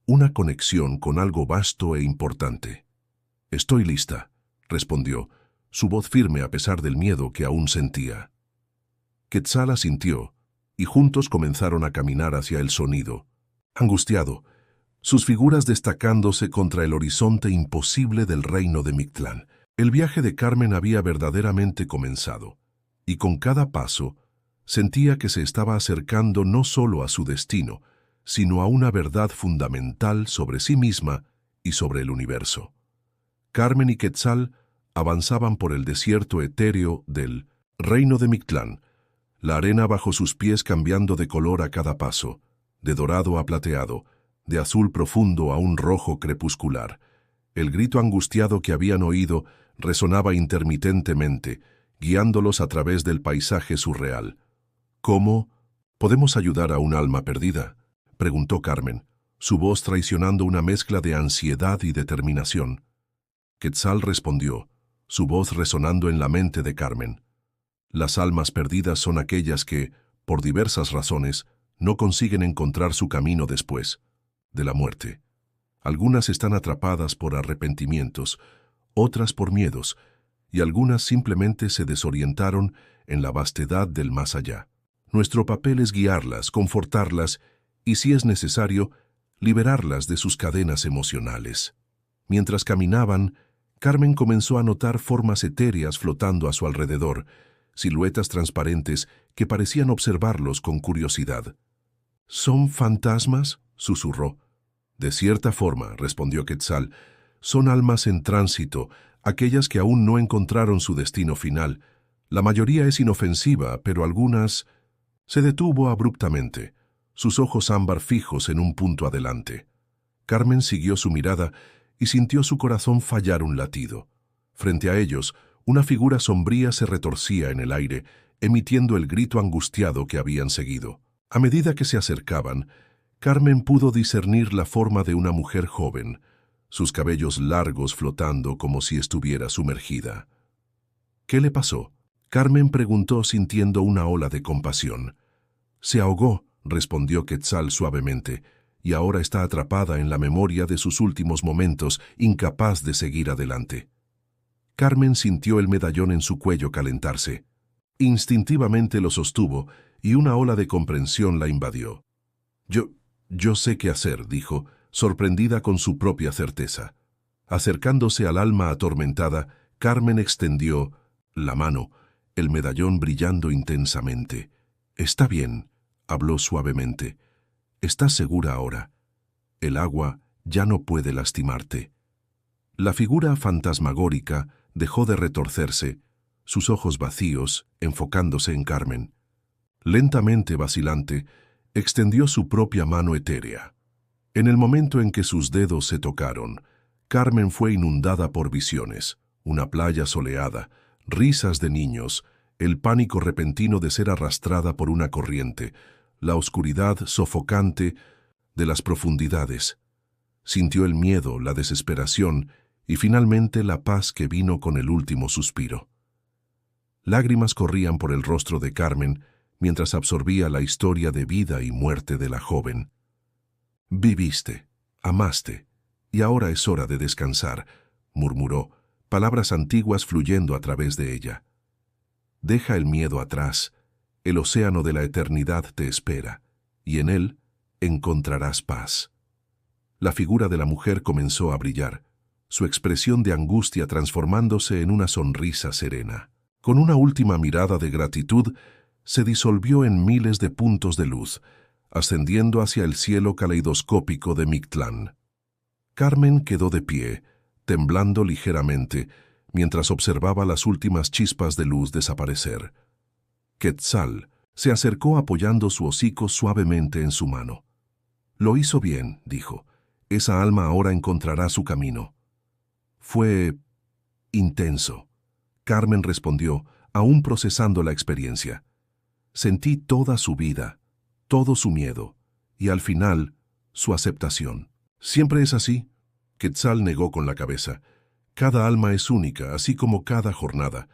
una conexión con algo vasto e importante. «Estoy lista», respondió, su voz firme a pesar del miedo que aún sentía. Quetzal asintió, y juntos comenzaron a caminar hacia el sonido, angustiado, sus figuras destacándose contra el horizonte imposible del reino de Mictlán. El viaje de Carmen había verdaderamente comenzado, y con cada paso sentía que se estaba acercando no solo a su destino, sino a una verdad fundamental sobre sí misma y sobre el universo. Carmen y Quetzal avanzaban por el desierto etéreo del reino de Mictlán, la arena bajo sus pies cambiando de color a cada paso, de dorado a plateado, de azul profundo a un rojo crepuscular. El grito angustiado que habían oído resonaba intermitentemente, guiándolos a través del paisaje surreal. «¿Cómo podemos ayudar a un alma perdida?», preguntó Carmen, su voz traicionando una mezcla de ansiedad y determinación. Quetzal respondió, su voz resonando en la mente de Carmen. «Las almas perdidas son aquellas que, por diversas razones, no consiguen encontrar su camino después de la muerte. Algunas están atrapadas por arrepentimientos, otras por miedos, y algunas simplemente se desorientaron en la vastedad del más allá. Nuestro papel es guiarlas, confortarlas y, si es necesario, liberarlas de sus cadenas emocionales». Mientras caminaban, Carmen comenzó a notar formas etéreas flotando a su alrededor, siluetas transparentes que parecían observarlos con curiosidad. «¿Son fantasmas?», susurró. «De cierta forma», respondió Quetzal, «son almas en tránsito, aquellas que aún no encontraron su destino final. La mayoría es inofensiva, pero algunas...» Se detuvo abruptamente, sus ojos ámbar fijos en un punto adelante. Carmen siguió su mirada y sintió su corazón fallar un latido. Frente a ellos, una figura sombría se retorcía en el aire, emitiendo el grito angustiado que habían seguido. A medida que se acercaban, Carmen pudo discernir la forma de una mujer joven, sus cabellos largos flotando como si estuviera sumergida. «¿Qué le pasó?», Carmen preguntó sintiendo una ola de compasión. «Se ahogó», respondió Quetzal suavemente, «y ahora está atrapada en la memoria de sus últimos momentos, incapaz de seguir adelante». Carmen sintió el medallón en su cuello calentarse. Instintivamente lo sostuvo y una ola de comprensión la invadió. Yo sé qué hacer», dijo, sorprendida con su propia certeza. Acercándose al alma atormentada, Carmen extendió la mano, el medallón brillando intensamente. «Está bien», habló suavemente. «¿Estás segura ahora? El agua ya no puede lastimarte». La figura fantasmagórica dejó de retorcerse, sus ojos vacíos, enfocándose en Carmen. Lentamente vacilante, Extendió su propia mano etérea. En el momento en que sus dedos se tocaron, Carmen fue inundada por visiones, una playa soleada, risas de niños, el pánico repentino de ser arrastrada por una corriente, la oscuridad sofocante de las profundidades. Sintió el miedo, la desesperación y finalmente la paz que vino con el último suspiro. Lágrimas corrían por el rostro de Carmen mientras absorbía la historia de vida y muerte de la joven. «Viviste, amaste, y ahora es hora de descansar», murmuró, palabras antiguas fluyendo a través de ella. «Deja el miedo atrás, el océano de la eternidad te espera, y en él encontrarás paz». La figura de la mujer comenzó a brillar, su expresión de angustia transformándose en una sonrisa serena. Con una última mirada de gratitud, se disolvió en miles de puntos de luz, ascendiendo hacia el cielo caleidoscópico de Mictlán. Carmen quedó de pie, temblando ligeramente, mientras observaba las últimas chispas de luz desaparecer. Quetzal se acercó apoyando su hocico suavemente en su mano. «Lo hizo bien», dijo. «Esa alma ahora encontrará su camino». Fue intenso. Carmen respondió, aún procesando la experiencia. «Sentí toda su vida, todo su miedo, y al final, su aceptación». «¿Siempre es así?», Quetzal negó con la cabeza. «Cada alma es única, así como cada jornada.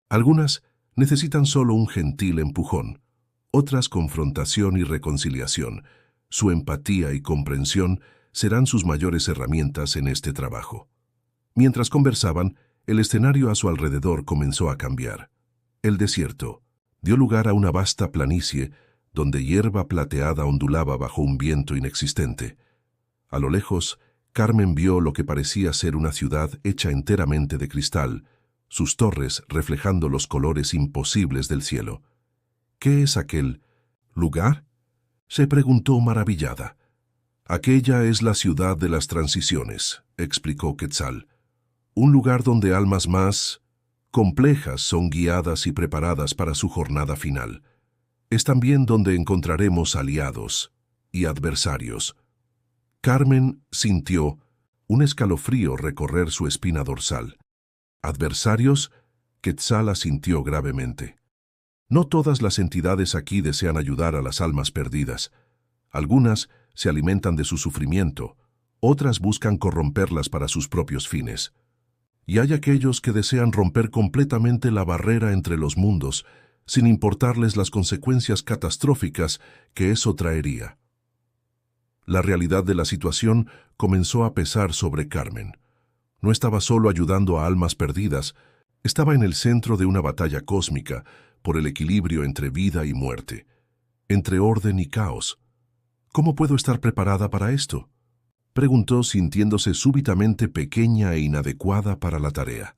Algunas necesitan solo un gentil empujón, otras confrontación y reconciliación. Su empatía y comprensión serán sus mayores herramientas en este trabajo». Mientras conversaban, el escenario a su alrededor comenzó a cambiar. El desierto dio lugar a una vasta planicie donde hierba plateada ondulaba bajo un viento inexistente. A lo lejos, Carmen vio lo que parecía ser una ciudad hecha enteramente de cristal, sus torres reflejando los colores imposibles del cielo. «¿Qué es aquel lugar?», se preguntó maravillada. «Aquella es la ciudad de las transiciones», explicó Quetzal. «Un lugar donde almas más complejas son guiadas y preparadas para su jornada final. Es también donde encontraremos aliados y adversarios». Carmen sintió un escalofrío recorrer su espina dorsal. «¿Adversarios?», Quetzal asintió gravemente. «No todas las entidades aquí desean ayudar a las almas perdidas. Algunas se alimentan de su sufrimiento, otras buscan corromperlas para sus propios fines. Y hay aquellos que desean romper completamente la barrera entre los mundos, sin importarles las consecuencias catastróficas que eso traería». La realidad de la situación comenzó a pesar sobre Carmen. No estaba solo ayudando a almas perdidas, estaba en el centro de una batalla cósmica por el equilibrio entre vida y muerte, entre orden y caos. «¿Cómo puedo estar preparada para esto?», preguntó sintiéndose súbitamente pequeña e inadecuada para la tarea.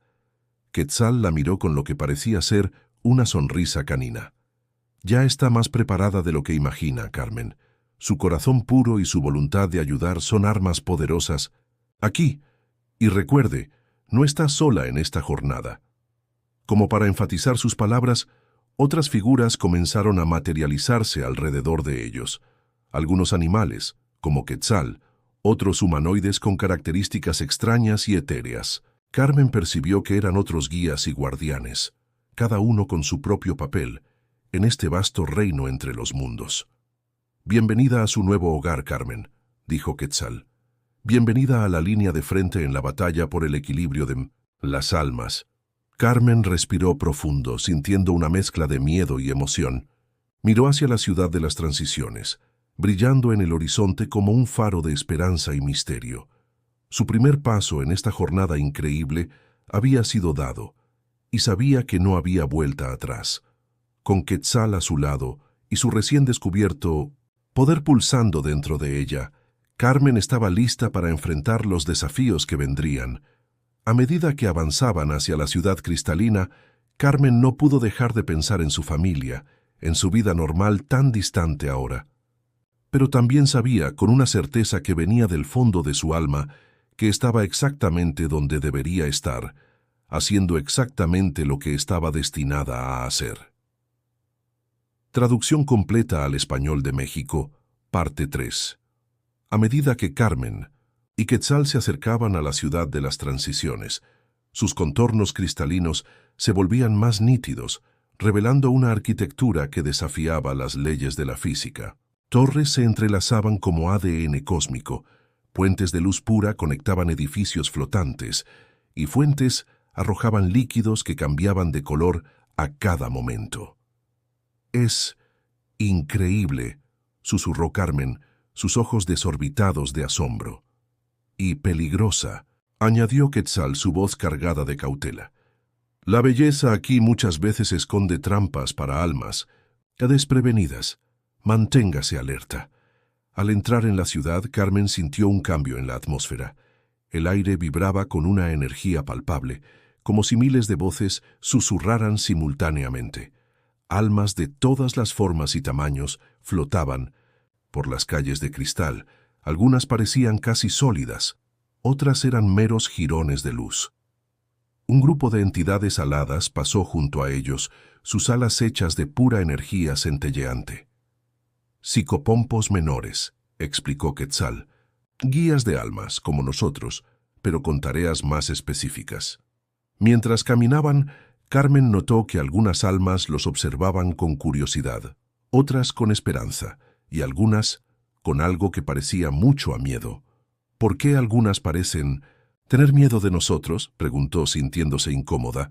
Quetzal la miró con lo que parecía ser una sonrisa canina. «Ya está más preparada de lo que imagina, Carmen. Su corazón puro y su voluntad de ayudar son armas poderosas. Aquí, y recuerde, no está sola en esta jornada». Como para enfatizar sus palabras, otras figuras comenzaron a materializarse alrededor de ellos. Algunos animales, como Quetzal, otros humanoides con características extrañas y etéreas. Carmen percibió que eran otros guías y guardianes, cada uno con su propio papel, en este vasto reino entre los mundos. «Bienvenida a su nuevo hogar, Carmen», dijo Quetzal. «Bienvenida a la línea de frente en la batalla por el equilibrio de las almas». Carmen respiró profundo, sintiendo una mezcla de miedo y emoción. Miró hacia la ciudad de las transiciones, brillando en el horizonte como un faro de esperanza y misterio. Su primer paso en esta jornada increíble había sido dado, y sabía que no había vuelta atrás. Con Quetzal a su lado y su recién descubierto poder pulsando dentro de ella, Carmen estaba lista para enfrentar los desafíos que vendrían. A medida que avanzaban hacia la ciudad cristalina, Carmen no pudo dejar de pensar en su familia, en su vida normal tan distante ahora. Pero también sabía, con una certeza que venía del fondo de su alma, que estaba exactamente donde debería estar, haciendo exactamente lo que estaba destinada a hacer. Traducción completa al español de México, parte 3. A medida que Carmen y Quetzal se acercaban a la ciudad de las transiciones, sus contornos cristalinos se volvían más nítidos, revelando una arquitectura que desafiaba las leyes de la física. Torres se entrelazaban como ADN cósmico, puentes de luz pura conectaban edificios flotantes, y fuentes arrojaban líquidos que cambiaban de color a cada momento. «Es increíble», susurró Carmen, sus ojos desorbitados de asombro. «Y peligrosa», añadió Quetzal, su voz cargada de cautela. «La belleza aquí muchas veces esconde trampas para almas desprevenidas. Manténgase alerta». Al entrar en la ciudad, Carmen sintió un cambio en la atmósfera. El aire vibraba con una energía palpable, como si miles de voces susurraran simultáneamente. Almas de todas las formas y tamaños flotaban por las calles de cristal. Algunas parecían casi sólidas, otras eran meros jirones de luz. Un grupo de entidades aladas pasó junto a ellos, sus alas hechas de pura energía centelleante. «Psicopompos menores», explicó Quetzal, «guías de almas, como nosotros, pero con tareas más específicas». Mientras caminaban, Carmen notó que algunas almas los observaban con curiosidad, otras con esperanza, y algunas con algo que parecía mucho a miedo. «¿Por qué algunas parecen tener miedo de nosotros?», preguntó sintiéndose incómoda.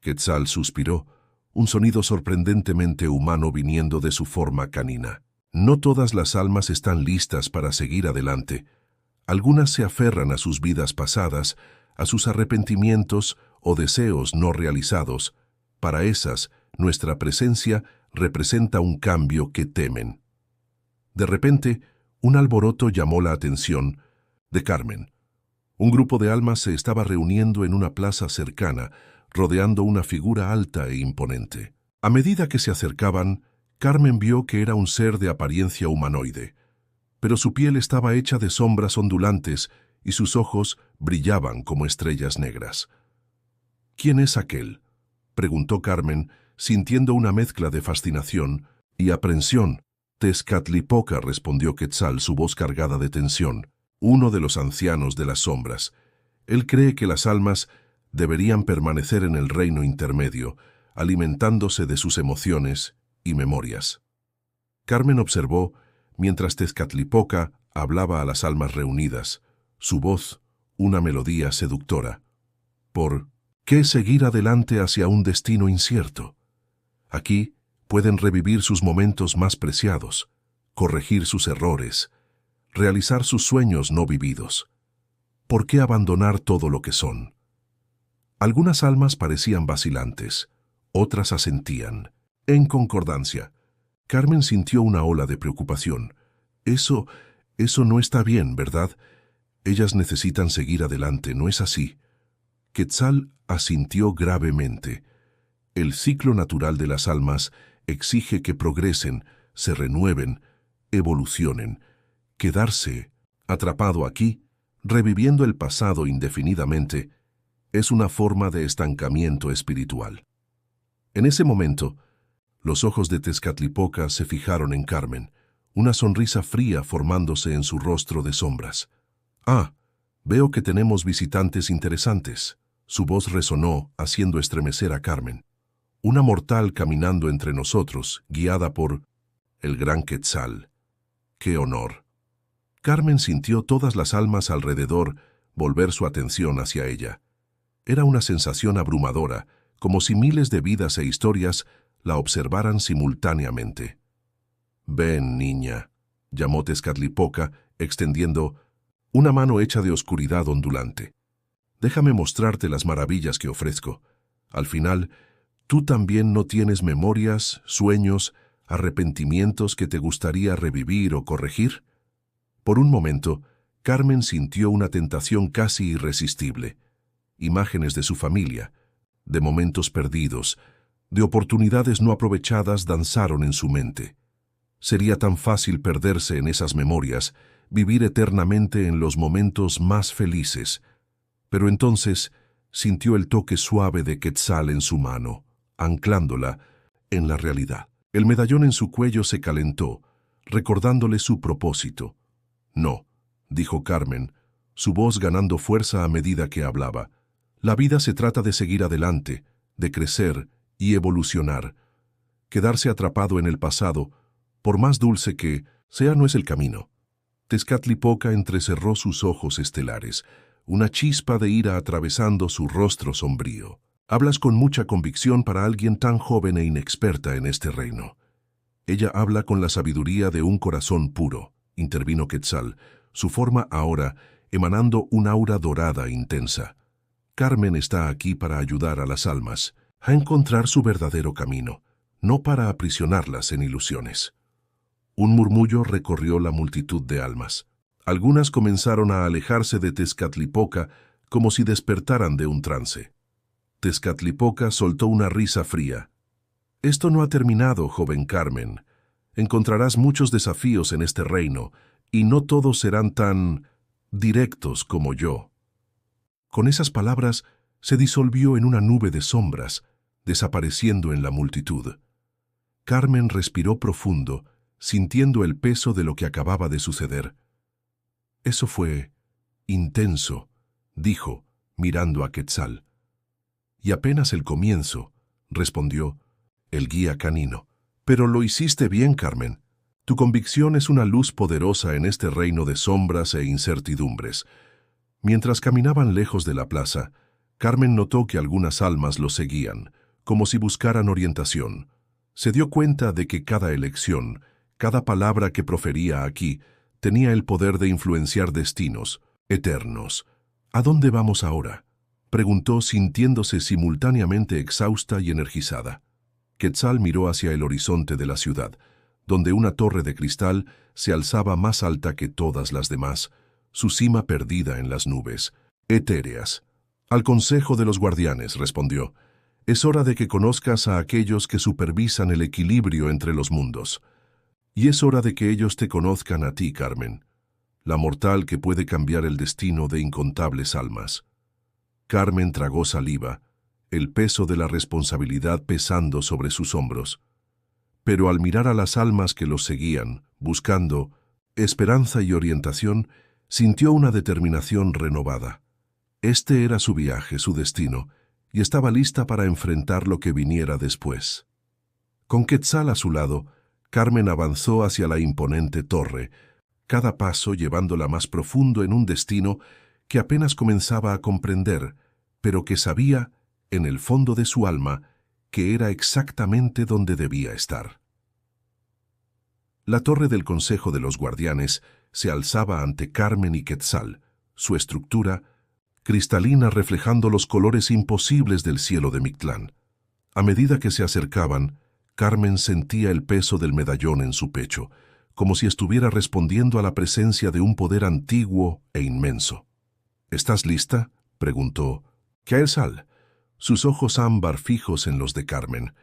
Quetzal suspiró, un sonido sorprendentemente humano viniendo de su forma canina. «No todas las almas están listas para seguir adelante. Algunas se aferran a sus vidas pasadas, a sus arrepentimientos o deseos no realizados. Para esas, nuestra presencia representa un cambio que temen». De repente, un alboroto llamó la atención de Carmen. Un grupo de almas se estaba reuniendo en una plaza cercana, rodeando una figura alta e imponente. A medida que se acercaban, Carmen vio que era un ser de apariencia humanoide, pero su piel estaba hecha de sombras ondulantes y sus ojos brillaban como estrellas negras. «¿Quién es aquel?», preguntó Carmen, sintiendo una mezcla de fascinación y aprensión. «Tezcatlipoca», respondió Quetzal, su voz cargada de tensión, «uno de los ancianos de las sombras. Él cree que las almas deberían permanecer en el reino intermedio, alimentándose de sus emociones y memorias». Carmen observó mientras Tezcatlipoca hablaba a las almas reunidas, su voz una melodía seductora. «¿Por qué seguir adelante hacia un destino incierto? Aquí pueden revivir sus momentos más preciados, corregir sus errores, realizar sus sueños no vividos. ¿Por qué abandonar todo lo que son?». Algunas almas parecían vacilantes, otras asentían. En concordancia, Carmen sintió una ola de preocupación. Eso no está bien, ¿verdad? Ellas necesitan seguir adelante, ¿no es así? Quetzal asintió gravemente. El ciclo natural de las almas exige que progresen, se renueven, evolucionen. Quedarse atrapado aquí, reviviendo el pasado indefinidamente, es una forma de estancamiento espiritual. En ese momento, los ojos de Tezcatlipoca se fijaron en Carmen, una sonrisa fría formándose en su rostro de sombras. «Ah, veo que tenemos visitantes interesantes», su voz resonó, haciendo estremecer a Carmen. «Una mortal caminando entre nosotros, guiada por el gran Quetzal. ¡Qué honor!». Carmen sintió todas las almas alrededor volver su atención hacia ella. Era una sensación abrumadora, como si miles de vidas e historias la observaran simultáneamente. «Ven, niña», llamó Tezcatlipoca, extendiendo una mano hecha de oscuridad ondulante. «Déjame mostrarte las maravillas que ofrezco. Al final, tú también no tienes memorias, sueños, arrepentimientos que te gustaría revivir o corregir». Por un momento, Carmen sintió una tentación casi irresistible. Imágenes de su familia, de momentos perdidos, de oportunidades no aprovechadas danzaron en su mente. Sería tan fácil perderse en esas memorias, vivir eternamente en los momentos más felices. Pero entonces sintió el toque suave de Quetzal en su mano, anclándola en la realidad. El medallón en su cuello se calentó, recordándole su propósito. No, dijo Carmen, su voz ganando fuerza a medida que hablaba. La vida se trata de seguir adelante, de crecer y evolucionar. Quedarse atrapado en el pasado, por más dulce que sea, no es el camino. Tezcatlipoca entrecerró sus ojos estelares, una chispa de ira atravesando su rostro sombrío. Hablas con mucha convicción para alguien tan joven e inexperta en este reino. Ella habla con la sabiduría de un corazón puro, intervino Quetzal, su forma ahora emanando un aura dorada intensa. Carmen está aquí para ayudar a las almas a encontrar su verdadero camino, no para aprisionarlas en ilusiones. Un murmullo recorrió la multitud de almas. Algunas comenzaron a alejarse de Tezcatlipoca como si despertaran de un trance. Tezcatlipoca soltó una risa fría. Esto no ha terminado, joven Carmen. Encontrarás muchos desafíos en este reino, y no todos serán tan directos como yo. Con esas palabras se disolvió en una nube de sombras, desapareciendo en la multitud. Carmen respiró profundo, sintiendo el peso de lo que acababa de suceder. Eso fue intenso, dijo, mirando a Quetzal. Y apenas el comienzo, respondió el guía canino. Pero lo hiciste bien, Carmen. Tu convicción es una luz poderosa en este reino de sombras e incertidumbres. Mientras caminaban lejos de la plaza, Carmen notó que algunas almas lo seguían, como si buscaran orientación. Se dio cuenta de que cada elección, cada palabra que profería aquí, tenía el poder de influenciar destinos eternos. ¿A dónde vamos ahora?, preguntó, sintiéndose simultáneamente exhausta y energizada. Quetzal miró hacia el horizonte de la ciudad, donde una torre de cristal se alzaba más alta que todas las demás, su cima perdida en las nubes, etéreas. Al Consejo de los Guardianes, respondió. Es hora de que conozcas a aquellos que supervisan el equilibrio entre los mundos. Y es hora de que ellos te conozcan a ti, Carmen, la mortal que puede cambiar el destino de incontables almas. Carmen tragó saliva, el peso de la responsabilidad pesando sobre sus hombros. Pero al mirar a las almas que los seguían, buscando esperanza y orientación, sintió una determinación renovada. Este era su viaje, su destino, y estaba lista para enfrentar lo que viniera después. Con Quetzal a su lado, Carmen avanzó hacia la imponente torre, cada paso llevándola más profundo en un destino que apenas comenzaba a comprender, pero que sabía, en el fondo de su alma, que era exactamente donde debía estar. La torre del Consejo de los Guardianes se alzaba ante Carmen y Quetzal, su estructura cristalina reflejando los colores imposibles del cielo de Mictlán. A medida que se acercaban, Carmen sentía el peso del medallón en su pecho, como si estuviera respondiendo a la presencia de un poder antiguo e inmenso. ¿Estás lista?, preguntó Quetzal, sus ojos ámbar fijos en los de Carmen.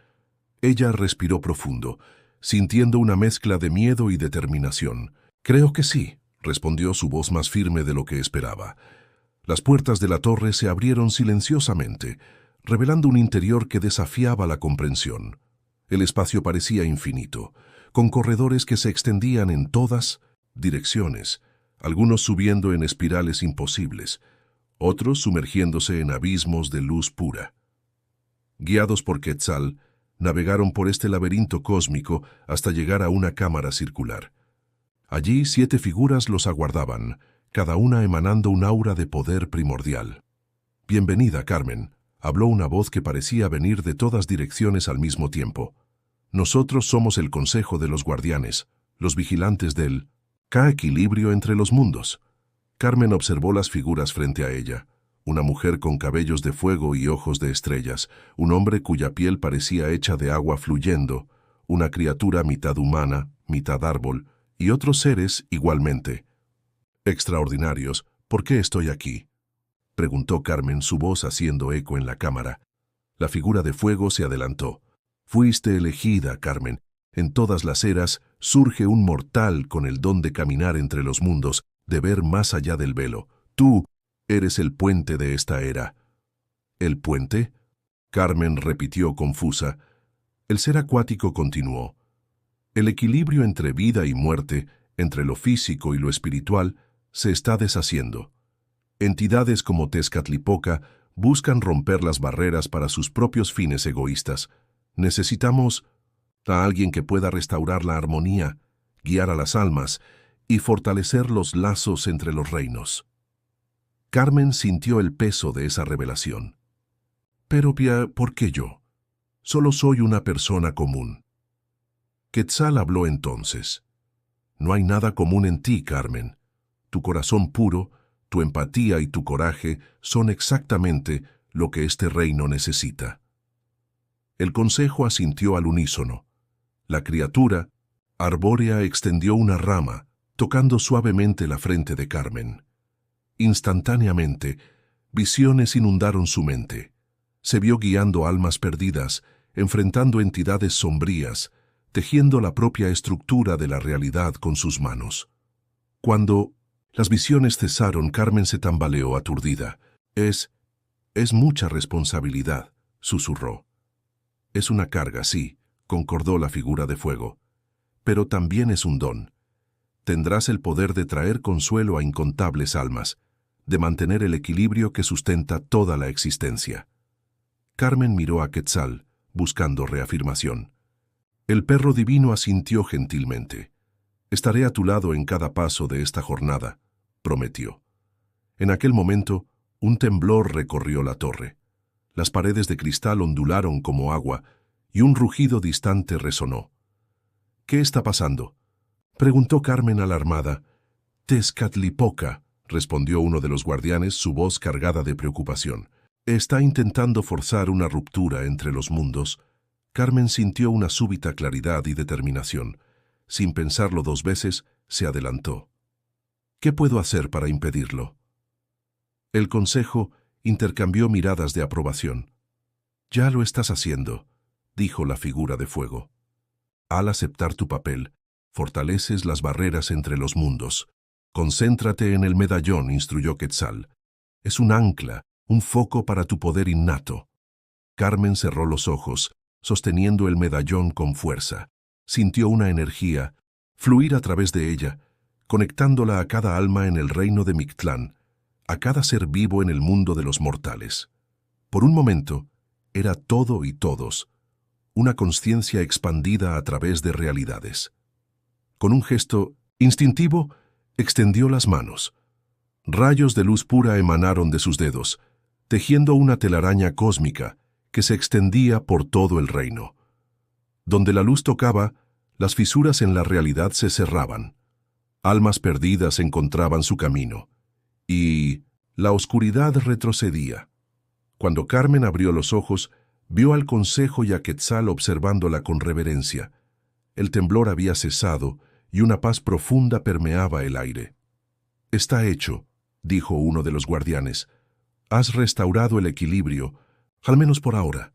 Ella respiró profundo, sintiendo una mezcla de miedo y determinación. Creo que sí, respondió su voz más firme de lo que esperaba. Las puertas de la torre se abrieron silenciosamente, revelando un interior que desafiaba la comprensión. El espacio parecía infinito, con corredores que se extendían en todas direcciones, algunos subiendo en espirales imposibles, otros sumergiéndose en abismos de luz pura. Guiados por Quetzal, navegaron por este laberinto cósmico hasta llegar a una cámara circular. Allí 7 figuras los aguardaban, cada una emanando un aura de poder primordial. «Bienvenida, Carmen», habló una voz que parecía venir de todas direcciones al mismo tiempo. «Nosotros somos el Consejo de los Guardianes, los vigilantes del equilibrio entre los mundos». Carmen observó las figuras frente a ella. Una mujer con cabellos de fuego y ojos de estrellas, un hombre cuya piel parecía hecha de agua fluyendo, una criatura mitad humana, mitad árbol, y otros seres igualmente. «Extraordinarios, ¿por qué estoy aquí?», preguntó Carmen, su voz haciendo eco en la cámara. La figura de fuego se adelantó. «Fuiste elegida, Carmen. En todas las eras surge un mortal con el don de caminar entre los mundos, de ver más allá del velo. Tú eres el puente de esta era». «¿El puente?», Carmen repitió confusa. El ser acuático continuó. El equilibrio entre vida y muerte, entre lo físico y lo espiritual, se está deshaciendo. Entidades como Tezcatlipoca buscan romper las barreras para sus propios fines egoístas. Necesitamos a alguien que pueda restaurar la armonía, guiar a las almas y fortalecer los lazos entre los reinos. Carmen sintió el peso de esa revelación. Pero, ¿por qué yo? Solo soy una persona común. Quetzal habló entonces. No hay nada común en ti, Carmen. Tu corazón puro, tu empatía y tu coraje son exactamente lo que este reino necesita. El consejo asintió al unísono. La criatura, arbórea, extendió una rama, tocando suavemente la frente de Carmen. Instantáneamente, visiones inundaron su mente. Se vio guiando almas perdidas, enfrentando entidades sombrías, tejiendo la propia estructura de la realidad con sus manos. Cuando las visiones cesaron, Carmen se tambaleó aturdida. Es mucha responsabilidad, susurró. Es una carga, sí, concordó la figura de fuego. Pero también es un don. Tendrás el poder de traer consuelo a incontables almas, de mantener el equilibrio que sustenta toda la existencia. Carmen miró a Quetzal, buscando reafirmación. El perro divino asintió gentilmente. Estaré a tu lado en cada paso de esta jornada, prometió. En aquel momento, un temblor recorrió la torre. Las paredes de cristal ondularon como agua y un rugido distante resonó. ¿Qué está pasando?, preguntó Carmen alarmada. Tezcatlipoca, respondió uno de los guardianes, su voz cargada de preocupación. Está intentando forzar una ruptura entre los mundos. Carmen sintió una súbita claridad y determinación. Sin pensarlo 2 veces, se adelantó. ¿Qué puedo hacer para impedirlo? El consejo intercambió miradas de aprobación. Ya lo estás haciendo, dijo la figura de fuego. Al aceptar tu papel, fortaleces las barreras entre los mundos. Concéntrate en el medallón, instruyó Quetzal. Es un ancla, un foco para tu poder innato. Carmen cerró los ojos, sosteniendo el medallón con fuerza. Sintió una energía fluir a través de ella, conectándola a cada alma en el reino de Mictlán, a cada ser vivo en el mundo de los mortales. Por un momento, era todo y todos, una consciencia expandida a través de realidades. Con un gesto instintivo, extendió las manos. Rayos de luz pura emanaron de sus dedos, tejiendo una telaraña cósmica que se extendía por todo el reino. Donde la luz tocaba, las fisuras en la realidad se cerraban. Almas perdidas encontraban su camino, y la oscuridad retrocedía. Cuando Carmen abrió los ojos, vio al consejo y a Quetzal observándola con reverencia. El temblor había cesado y una paz profunda permeaba el aire. «Está hecho», dijo uno de los guardianes. «Has restaurado el equilibrio, al menos por ahora».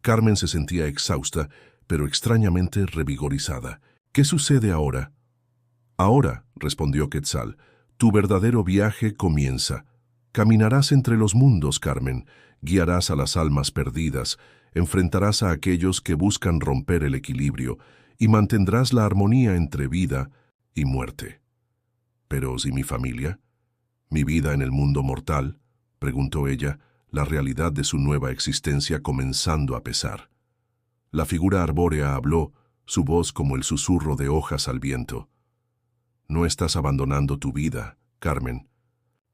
Carmen se sentía exhausta, pero extrañamente revigorizada. «¿Qué sucede ahora?» «Ahora», respondió Quetzal, «tu verdadero viaje comienza. Caminarás entre los mundos, Carmen, guiarás a las almas perdidas, enfrentarás a aquellos que buscan romper el equilibrio y mantendrás la armonía entre vida y muerte». «¿Pero si mi familia? ¿Mi vida en el mundo mortal?», preguntó ella, la realidad de su nueva existencia comenzando a pesar. La figura arbórea habló, su voz como el susurro de hojas al viento. «No estás abandonando tu vida, Carmen.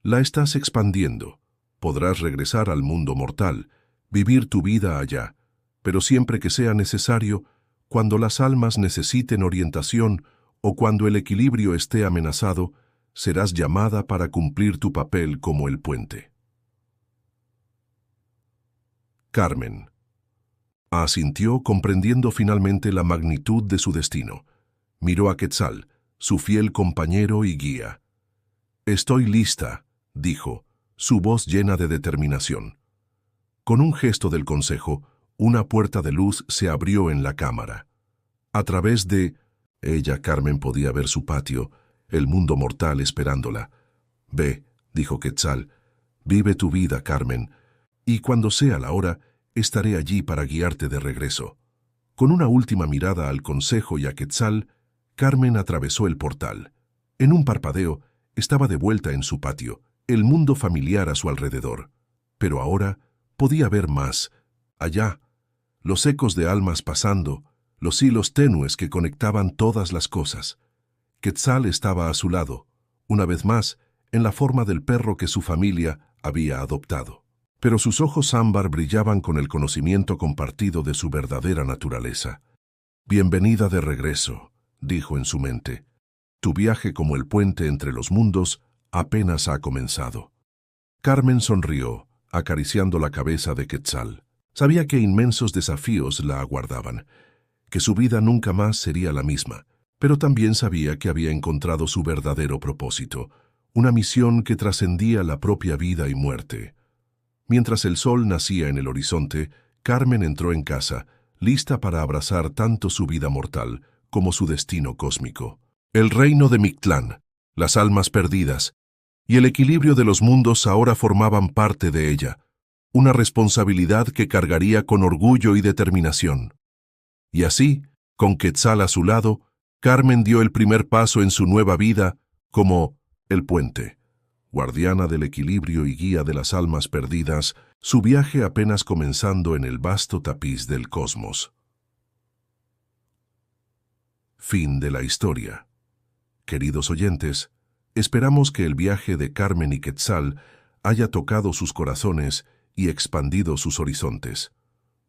La estás expandiendo. Podrás regresar al mundo mortal, vivir tu vida allá, pero siempre que sea necesario, cuando las almas necesiten orientación o cuando el equilibrio esté amenazado, serás llamada para cumplir tu papel como el puente». Carmen asintió, comprendiendo finalmente la magnitud de su destino. Miró a Quetzal, su fiel compañero y guía. «Estoy lista», dijo, su voz llena de determinación. Con un gesto del consejo, una puerta de luz se abrió en la cámara. A través de ella, Carmen podía ver su patio, el mundo mortal esperándola. «Ve», dijo Quetzal, «vive tu vida, Carmen, y cuando sea la hora, estaré allí para guiarte de regreso». Con una última mirada al consejo y a Quetzal, Carmen atravesó el portal. En un parpadeo, estaba de vuelta en su patio, el mundo familiar a su alrededor. Pero ahora podía ver más. Allá, los ecos de almas pasando, los hilos tenues que conectaban todas las cosas. Quetzal estaba a su lado, una vez más, en la forma del perro que su familia había adoptado. Pero sus ojos ámbar brillaban con el conocimiento compartido de su verdadera naturaleza. «Bienvenida de regreso», dijo en su mente. «Tu viaje como el puente entre los mundos apenas ha comenzado». Carmen sonrió, acariciando la cabeza de Quetzal. Sabía que inmensos desafíos la aguardaban, que su vida nunca más sería la misma, pero también sabía que había encontrado su verdadero propósito, una misión que trascendía la propia vida y muerte. Mientras el sol nacía en el horizonte, Carmen entró en casa, lista para abrazar tanto su vida mortal como su destino cósmico. El reino de Mictlán, las almas perdidas y el equilibrio de los mundos ahora formaban parte de ella, una responsabilidad que cargaría con orgullo y determinación. Y así, con Quetzal a su lado, Carmen dio el primer paso en su nueva vida como el puente. Guardiana del equilibrio y guía de las almas perdidas, su viaje apenas comenzando en el vasto tapiz del cosmos. Fin de la historia. Queridos oyentes, esperamos que el viaje de Carmen y Quetzal haya tocado sus corazones y expandido sus horizontes.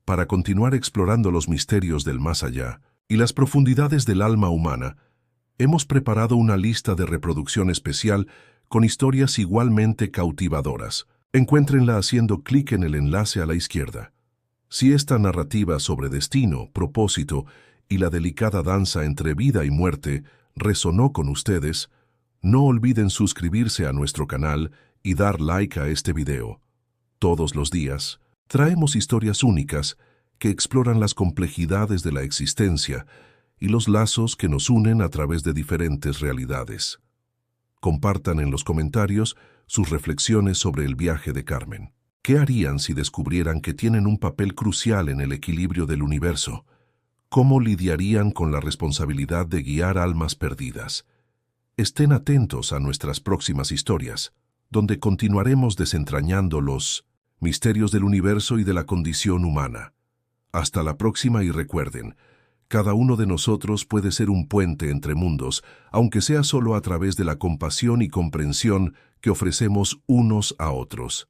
Para continuar explorando los misterios del más allá y las profundidades del alma humana, hemos preparado una lista de reproducción especial con historias igualmente cautivadoras. Encuéntrenla haciendo clic en el enlace a la izquierda. Si esta narrativa sobre destino, propósito y la delicada danza entre vida y muerte resonó con ustedes, no olviden suscribirse a nuestro canal y dar like a este video. Todos los días, traemos historias únicas que exploran las complejidades de la existencia y los lazos que nos unen a través de diferentes realidades. Compartan en los comentarios sus reflexiones sobre el viaje de Carmen. ¿Qué harían si descubrieran que tienen un papel crucial en el equilibrio del universo? ¿Cómo lidiarían con la responsabilidad de guiar almas perdidas? Estén atentos a nuestras próximas historias, donde continuaremos desentrañando los misterios del universo y de la condición humana. Hasta la próxima y recuerden, cada uno de nosotros puede ser un puente entre mundos, aunque sea solo a través de la compasión y comprensión que ofrecemos unos a otros.